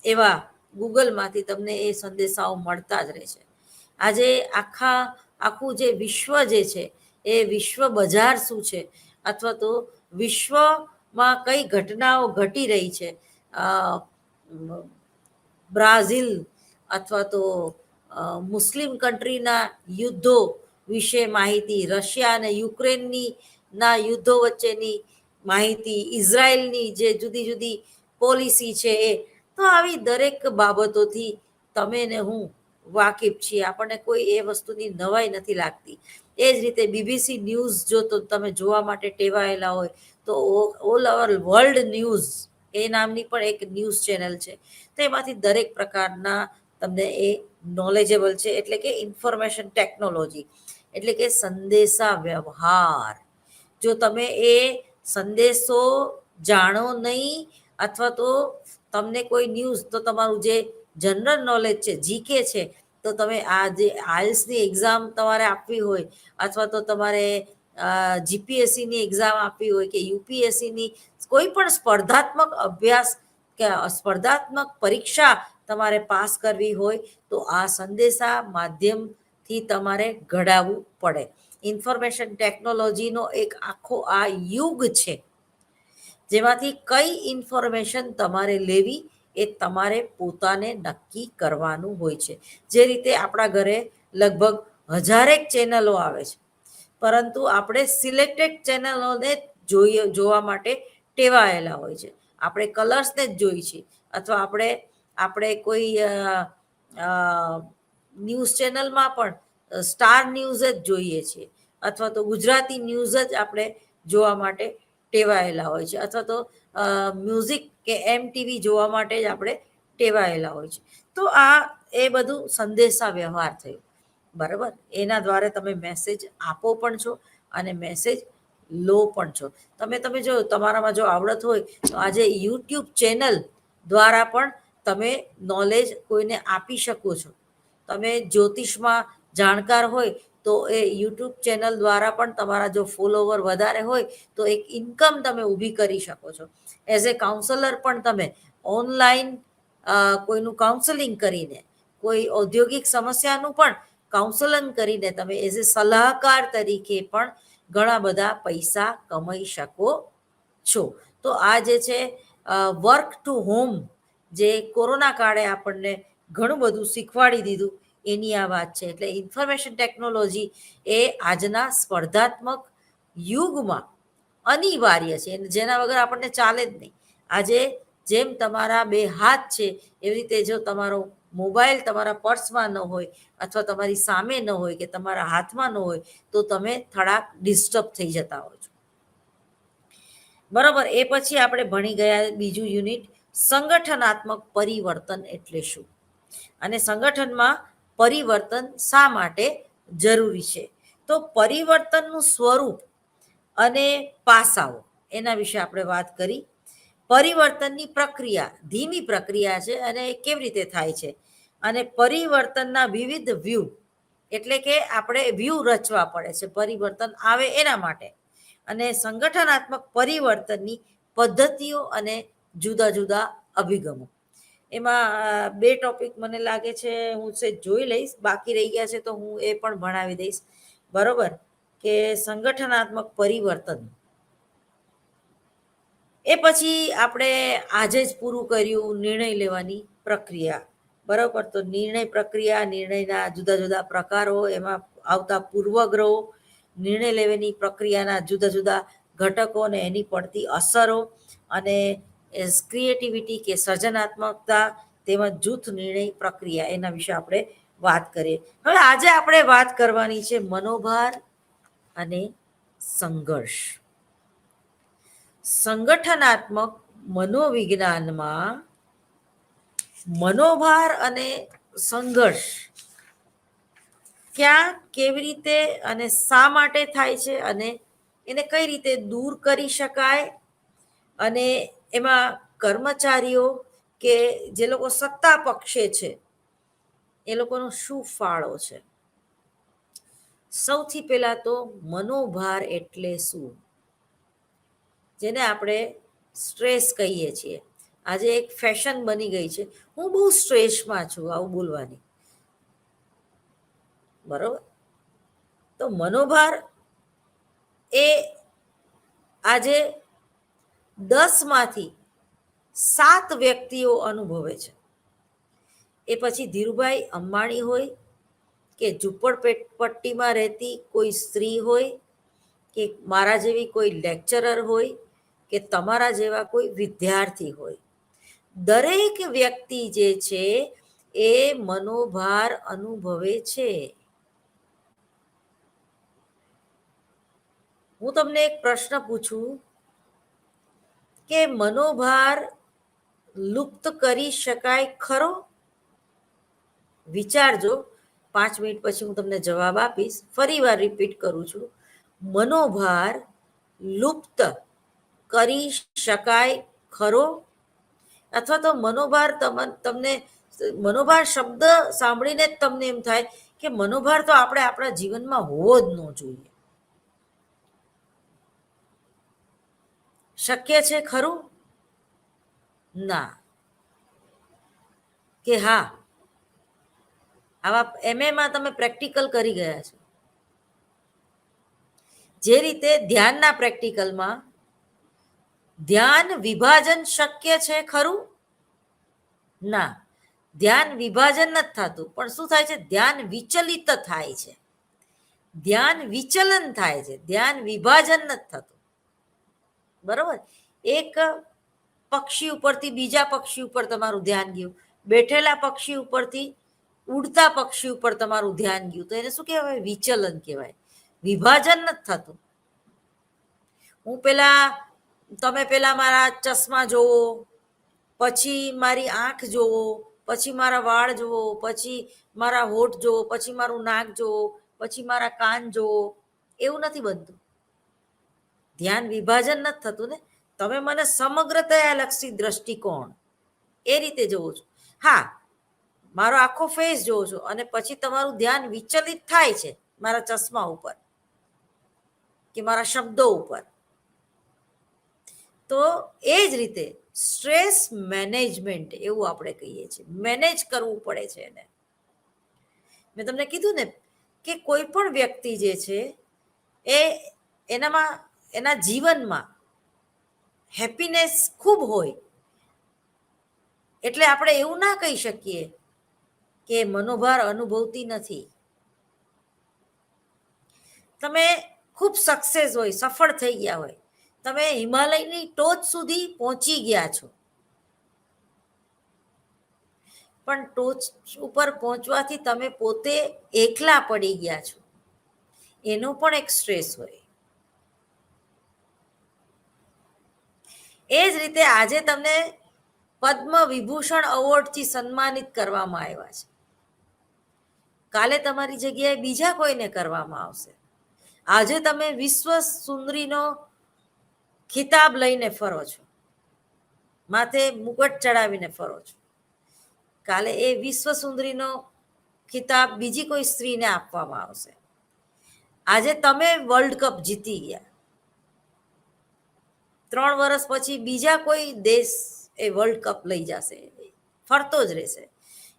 એવા ગૂગલમાંથી તમને એ સંદેશાઓ મળતા જ રહે છે. આજે આખું જે વિશ્વ જે છે એ વિશ્વ બજાર શું છે, અથવા તો વિશ્વમાં કઈ ઘટનાઓ ઘટી રહી છે, બ્રાઝિલ અથવા તો મુસ્લિમ કન્ટ્રીના યુદ્ધો વિશે માહિતી, રશિયા અને યુક્રેનના યુદ્ધો વચ્ચેની માહિતી, ઇઝરાયલની જે જુદી જુદી પોલિસી છે એ, તો આવી દરેક બાબતોથી તમે ને હું વાકેફ છીએ. આપણને કોઈ એ વસ્તુની નવાઈ નથી લાગતી. એ જ રીતે બીબીસી ન્યૂઝ જો તો તમે જોવા માટે ટેવાયેલા હોય તો ઓલ ઓવર વર્લ્ડ ન્યૂઝ એ નામની પણ એક ન્યૂઝ ચેનલ છે. તો એમાંથી દરેક પ્રકારના તમને એ નોલેજેબલ છે. એટલે કે ઇન્ફોર્મેશન ટેકનોલોજી, એટલે કે સંદેશા વ્યવહાર. જો તમે એ સંદેશો જાણો નહીં, અથવા તો તમને કોઈ ન્યૂઝ, તો તમારું જે જનરલ નોલેજ છે, જીકે છે, તો તમે આ જે આઈએલ્સની એક્ઝામ તમારે આપવી હોય, અથવા તો તમારે જીપીએસસીની એક્ઝામ આપવી હોય, કે યુપીએસસીની કોઈ પણ સ્પર્ધાત્મક અભ્યાસ કે સ્પર્ધાત્મક પરીક્ષા તમારે પાસ કરવી હોય, તો આ સંદેશા માધ્યમથી તમારે ઘડાવવું પડે. ઇન્ફોર્મેશન ટેકનોલોજીનો એક આખો આ યુગ છે, જેમાંથી કઈ ઇન્ફોર્મેશન તમારે લેવી એ તમારે પોતાને નક્કી કરવાનું હોય છે. જે રીતે આપણા ઘરે લગભગ હજારેક ચેનલો આવે છે, પરંતુ આપણે સિલેક્ટેડ ચેનલોને જોવા માટે ટેવાયેલા હોય છે. આપણે કલર્સને જ જોઈ છીએ, અથવા આપણે કોઈ ન્યૂઝ ચેનલમાં પણ સ્ટાર ન્યૂઝ જ જોઈએ છીએ, અથવા તો ગુજરાતી ન્યૂઝ જ આપણે જોવા માટે ટેવાયેલા હોય છે, અથવા તો મ્યુઝિક કે એમટીવી જોવા માટે જ આપણે ટેવાયેલા હોય છે. તો આ એ બધું સંદેશા વ્યવહાર થયું, બરાબર. એના દ્વારા તમે મેસેજ આપો પણ છો અને મેસેજ લો પણ છો. તમે જો તમારામાં જો આવડત હોય તો આજે યુટ્યુબ ચેનલ દ્વારા પણ તમે નોલેજ કોઈને આપી શકો છો. તમે જ્યોતિષમાં જાણકાર હોય તો એ યુટ્યુબ ચેનલ દ્વારા પણ તમારા જો ફોલોવર વધારે હોય તો એક ઇન્કમ તમે ઊભી કરી શકો છો. એઝ એ કાઉન્સલર પણ તમે ઓનલાઈન કોઈનું કાઉન્સેલિંગ કરીને, કોઈ ઔદ્યોગિક સમસ્યાનું પણ કાઉન્સેલિંગ કરીને તમે એઝ એ સલાહકાર તરીકે પણ ઘણા બધા પૈસા કમાઈ શકો છો. તો આ જે છે વર્ક ટુ હોમ, જે કોરોના કાળે આપણને ઘણું બધું શીખવાડી દીધું, એની આ વાત છે. એટલે ઇન્ફોર્મેશન ટેકનોલોજી એ આજના સ્પર્ધાત્મક યુગમાં અનિવાર્ય છે, જેના વગર આપણને ચાલે જ નહીં. આજે જેમ તમારા બે હાથ છે એવી રીતે જો તમારો મોબાઈલ તમારા પર્સમાં ન હોય, અથવા તમારી સામે ન હોય, કે તમારા હાથમાં ન હોય, તો તમે થોડાક ડિસ્ટર્બ થઈ જતા હો છો. બરાબર. એ પછી આપણે ભણી ગયા બીજું યુનિટ, સંગઠનાત્મક પરિવર્તન એટલે શું, અને સંગઠનમાં પરિવર્તન શા માટે જરૂરી છે. તો પરિવર્તનનું સ્વરૂપ અને પાસાઓ, એના વિશે આપણે વાત કરી. પરિવર્તનની પ્રક્રિયા ધીમી પ્રક્રિયા છે અને કેવી રીતે થાય છે, અને પરિવર્તનના વિવિધ વ્યૂ, એટલે કે આપણે વ્યૂ રચવા પડે છે પરિવર્તન આવે એના માટે. અને સંગઠનાત્મક પરિવર્તનની પદ્ધતિઓ અને જુદા જુદા અભિગમો. એમાં બે ટોપિક મને લાગે છે હું જોઈ લઈશ, બાકી રહી ગયા છે તો હું એ પણ ભણાવી દઈશ. બરોબર. કે સંગઠનાત્મક પરિવર્તન એ પછી આપણે આજે જ પૂરું કર્યું નિર્ણય લેવાની પ્રક્રિયા. બરોબર. તો નિર્ણય પ્રક્રિયા, નિર્ણયના જુદા જુદા પ્રકારો, એમાં આવતા પૂર્વગ્રહો, નિર્ણય લેવાની પ્રક્રિયાના જુદા જુદા ઘટકો અને એની પડતી અસરો, અને ક્રિએટિવિટી કે સર્જનાત્મકતા, તેમજ જૂથ નિર્ણય પ્રક્રિયા, એના વિશે આપણે વાત કરીએ. હવે આજે આપણે વાત કરવાની છે મનોભાર અને સંઘર્ષ. સંગઠનાત્મક મનોવિજ્ઞાનમાં મનોભાર અને સંઘર્ષ ક્યાં, કેવી રીતે અને શા માટે થાય છે, અને એને કઈ રીતે દૂર કરી શકાય, અને એમાં કર્મચારીઓ કે જે લોકો સત્તા પક્ષે છે એ લોકોનો શું ફાળો છે. સૌથી પહેલા તો મનોભાર એટલે શું, જેને આપણે સ્ટ્રેસ કહીએ છીએ. આજે એક ફેશન બની ગઈ છે, હું બહુ સ્ટ્રેસમાં છું, આવું બોલવાની. બરોબર. તો મનોભાર એ આજે 10માંથી 7 વ્યક્તિઓ અનુભવે છે. એ પછી ધીરુભાઈ અંબાણી હોય, કે ઝૂંપડપટ્ટીમાં રહેતી કોઈ સ્ત્રી હોય, કે મારા જેવી કોઈ લેક્ચરર હોય, કે તમારા જેવા કોઈ વિદ્યાર્થી હોય, દરેક વ્યક્તિ જે છે એ મનોભાર અનુભવે છે. હું તમને એક પ્રશ્ન પૂછું કે મનોભાર લુપ્ત કરી શકાય ખરો? વિચારજો. 5 મિનિટ પછી હું તમને જવાબ આપીશ. ફરી વાર રિપીટ કરું છું, મનોભાર લુપ્ત કરી શકાય ખરો? અથવા તો મનોભાર તમને મનોભાર શબ્દ સાંભળીને જ તમને એમ થાય કે મનોભાર તો આપણે આપણા જીવનમાં હોવો જ ન જોઈએ. શક્ય છે ખરું? ના. કે હા? આવા એમએમાં તમે પ્રેક્ટિકલ કરી ગયા છો. જે રીતે ધ્યાનના પ્રેક્ટિકલમાં ધ્યાન વિભાજન શક્ય છે ખરું? ના. ધ્યાન વિભાજન નથી થતું, પણ શું થાય છે? ધ્યાન વિચલિત થાય છે. ધ્યાન વિચલન થાય છે, ધ્યાન વિભાજન નથી થતું. બરોબર. એક પક્ષી ઉપરથી બીજા પક્ષી ઉપર તમારું ધ્યાન ગયું, બેઠેલા પક્ષી ઉપરથી ઉડતા પક્ષી ઉપર તમારું ધ્યાન ગયું, તો એને શું કહેવાય? વિચલન કહેવાય. વિભાજન નથી થતું. તમે પેલા મારા ચશ્મા જોવો, પછી મારી આંખ જોવો, પછી મારા વાળ જોવો, પછી મારા હોઠ જોવો, પછી મારું નાક જોવો, પછી મારા કાન જોવો, એવું નથી બનતું. ધ્યાન વિભાજન નથી થતું ને. તમે મને સમગ્રતા લક્ષી દ્રષ્ટિકોણ એ રીતે જોવો છો. હા, મારો આખો ફેસ જોવો છો, અને પછી તમારું ધ્યાન વિચલિત થાય છે મારા ચશ્મા ઉપર કે મારા શબ્દો ઉપર. તો એ જ રીતે સ્ટ્રેસ મેનેજમેન્ટ એવું આપણે કહીએ છીએ, મેનેજ કરવું પડે છે એને. મેં તમને કીધું ને કે કોઈ પણ વ્યક્તિ જે છે એ એનામાં એના જીવનમાં હેપીનેસ ખૂબ હોય એટલે આપણે એવું ના કહી શકીએ કે મનોભાર અનુભવતી નથી. તમે ખૂબ સક્સેસ હોય, સફળ થઈ ગયા હોય, તમે હિમાલયની ટોચ સુધી પહોંચી ગયા છો, પણ ટોચ ઉપર પહોંચવાથી તમે પોતે એકલા પડી ગયા છો, એનો પણ એક સ્ટ્રેસ હોય. એ જ રીતે આજે તમને પદ્મ વિભૂષણ એવોર્ડથી સન્માનિત કરવામાં આવ્યા છે, કાલે તમારી જગ્યાએ બીજા કોઈને કરવામાં આવશે. આજે તમે વિશ્વ સુંદરીનો ખિતાબ લઈને ફરો છો, માથે મુકટ ચડાવીને ફરો છો, કાલે એ વિશ્વ સુંદરીનો ખિતાબ બીજી કોઈ સ્ત્રીને આપવામાં આવશે. આજે તમે વર્લ્ડ કપ જીતી ગયા, 3 વર્ષ પછી બીજા કોઈ દેશ એ વર્લ્ડ કપ લઈ જશે, ફરતો જ રહેશે.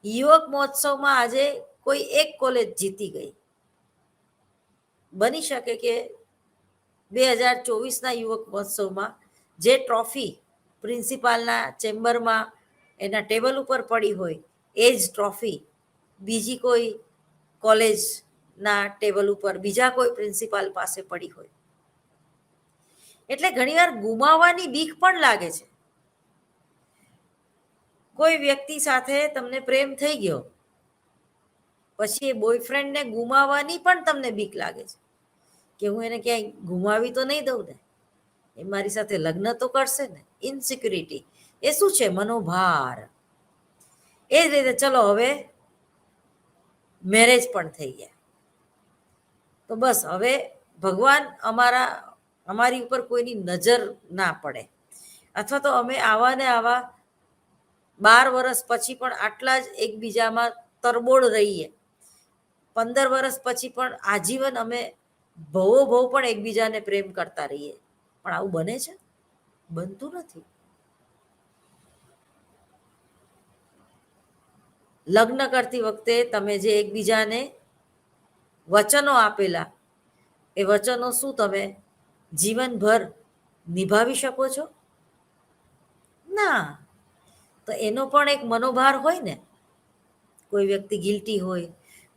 યુવક મહોત્સવમાં આજે કોઈ એક કોલેજ જીતી ગઈ, બની શકે કે 2024ના યુવક મહોત્સવમાં જે ટ્રોફી પ્રિન્સિપાલના ચેમ્બરમાં એના ટેબલ ઉપર પડી હોય એ જ ટ્રોફી બીજી કોઈ કોલેજના ટેબલ ઉપર બીજા કોઈ પ્રિન્સિપાલ પાસે પડી હોય. એટલે ઘણીવાર ગુમાવવાની બીક પણ લાગે છે. કોઈ વ્યક્તિ સાથે તમને પ્રેમ થઈ ગયો પછી એ બોયફ્રેન્ડને ગુમાવવાની પણ તમને બીક લાગે છે કે હું એને ક્યાંય ગુમાવી તો નહીં દઉં ને, એ મારી સાથે લગ્ન તો કરશે ને. ઇનસિક્યુરિટી એ શું છે? મનોભાર. એ જ રીતે ચલો હવે મેરેજ પણ થઈ ગયા, તો બસ હવે ભગવાન અમારી ઉપર કોઈની નજર ના પડે, અથવા તો અમે આવા ને આવા 12 વર્ષ પછી પણ આટલા જ એકબીજામાં તરબોળ રહીએ, 15 વર્ષ પછી પણ આજીવન અમે ભવો પણ એકબીજાને પ્રેમ કરતા રહીએ. પણ આવું બને છે? બનતું નથી. લગ્ન કરતી વખતે તમે જે એકબીજાને વચનો આપેલા, એ વચનો શું તમે જીવનભર નિભાવી શકો છો? ના. તો એનો પણ એક મનોભાર હોય ને. કોઈ વ્યક્તિ ગિલ્ટી હોય,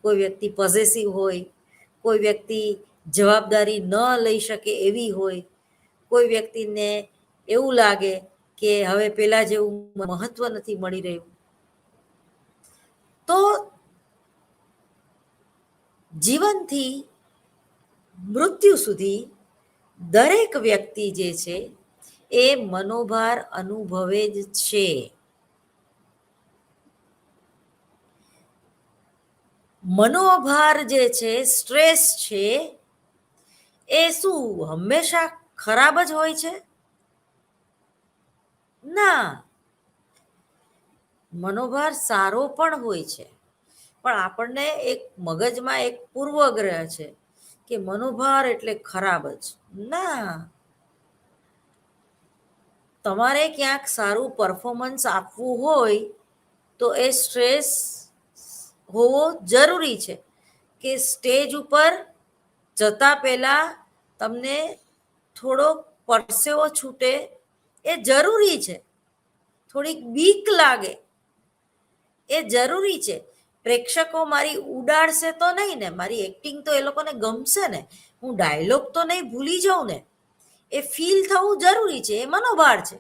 કોઈ વ્યક્તિ પોઝેસિવ હોય, કોઈ વ્યક્તિ જવાબદારી ન લઈ શકે એવી હોય, કોઈ વ્યક્તિને એવું લાગે કે હવે પેલા જેવું મહત્વ નથી મળી રહ્યું. તો જીવનથી મૃત્યુ સુધી દરેક વ્યક્તિ જે છે એ મનોભાર અનુભવે જ છે. મનોભાર જે છે, સ્ટ્રેસ છે, એ શું હંમેશા ખરાબ જ હોય છે? ના. મનોભાર સારો પણ હોય છે, પણ આપણને એક મગજમાં એક પૂર્વગ્રહ છે કે મનોભાર એટલે ખરાબ જ. ના. તમારે ક્યાંક સારું પરફોર્મન્સ આપવું હોય તો એ સ્ટ્રેસ હોવો જરૂરી છે કે સ્ટેજ ઉપર જતા પહેલા તમને થોડો પરસેવો છૂટે, એ જરૂરી છે. થોડીક બીક લાગે, એ જરૂરી છે. પ્રેક્ષકો મારી ઉડાડશે તો નહીં ને, મારી એક્ટિંગ તો એ લોકોને ગમશે ને, હું ડાયલોગ તો નહીં ભૂલી જાઉં ને, એ ફીલ થવું જરૂરી છે. એ મનોભાર છે.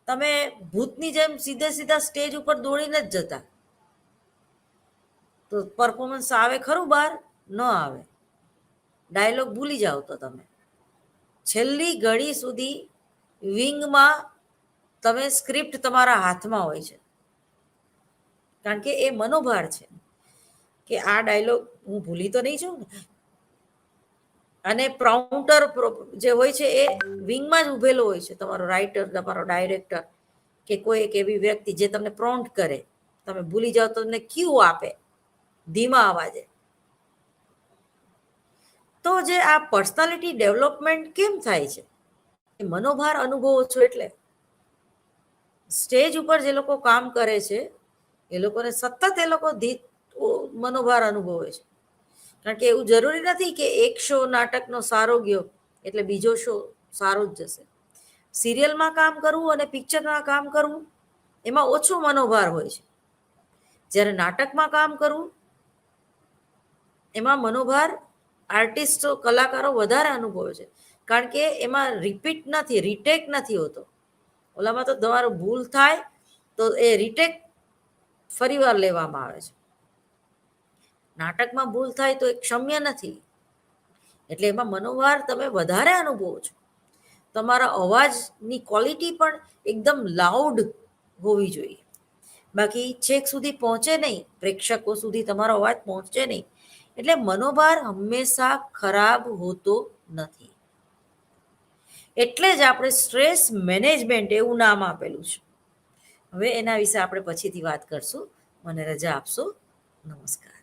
તમે ભૂતની જેમ સીધા સ્ટેજ ઉપર દોડીને જ જતા તો પરફોર્મન્સ આવે ખરું? બહાર ન આવે. ડાયલોગ ભૂલી જાઓ તો તમે છેલ્લી ઘડી સુધી વિંગમાં તમે સ્ક્રિપ્ટ તમારા હાથમાં હોય છે, કારણ કે એ મનોભાર છે કે આ ડાયલોગ હું ભૂલી તો નહીં જાઉં ને. અને પ્રોમ્પ્ટર જે હોય છે એ વિંગમાં જ ઉભેલો હોય છે, તમારો રાઇટર, તમારો ડાયરેક્ટર કે કોઈ એક એવી વ્યક્તિ જે તમને પ્રોમ્પ્ટ કરે. તમે ભૂલી જાઓ તો તમને ક્યુ આપે ધીમા અવાજે. તો જે આ પર્સનાલિટી ડેવલપમેન્ટ કેમ થાય છે? મનોભાર અનુભવો છો એટલે સ્ટેજ ઉપર જે લોકો કામ કરે છે એ લોકોને સતત એ લોકો મનોભાર અનુભવે છે. કારણ કે એવું જરૂરી નથી કે એક શો નાટકનો સારો ગયો એટલે બીજો શો સારો જ જશે. સિરિયલમાં કામ કરવું અને પિક્ચરમાં કામ કરવું એમાં ઓછો મનોભાર હોય છે. જ્યારે નાટકમાં કામ કરવું એમાં મનોભાર આર્ટિસ્ટો કલાકારો વધારે અનુભવે છે. કારણ કે એમાં રિપીટ નથી, રીટેક નથી હોતો. ઓલામાં તો તમારો ભૂલ થાય તો એ રીટેક ફરીવાર લેવામાં આવે છે. નાટકમાં ભૂલ થાય તો એ ક્ષમ્ય નથી. એટલે એમાં મનોભાર તમે વધારે અનુભવો છો. તમારા અવાજની ક્વોલિટી પણ એકદમ લાઉડ હોવી જોઈએ. બાકી છેક સુધી પહોંચે નહીં, પ્રેક્ષકો સુધી તમારો અવાજ પહોંચે નહીં. એટલે મનોભાર હંમેશા ખરાબ હોતો નથી. એટલે જ આપણે સ્ટ્રેસ મેનેજમેન્ટ એવું નામ આપેલું છે. હવે એના વિશે આપણે પછીથી વાત કરશું. મને રજા આપશો. નમસ્કાર.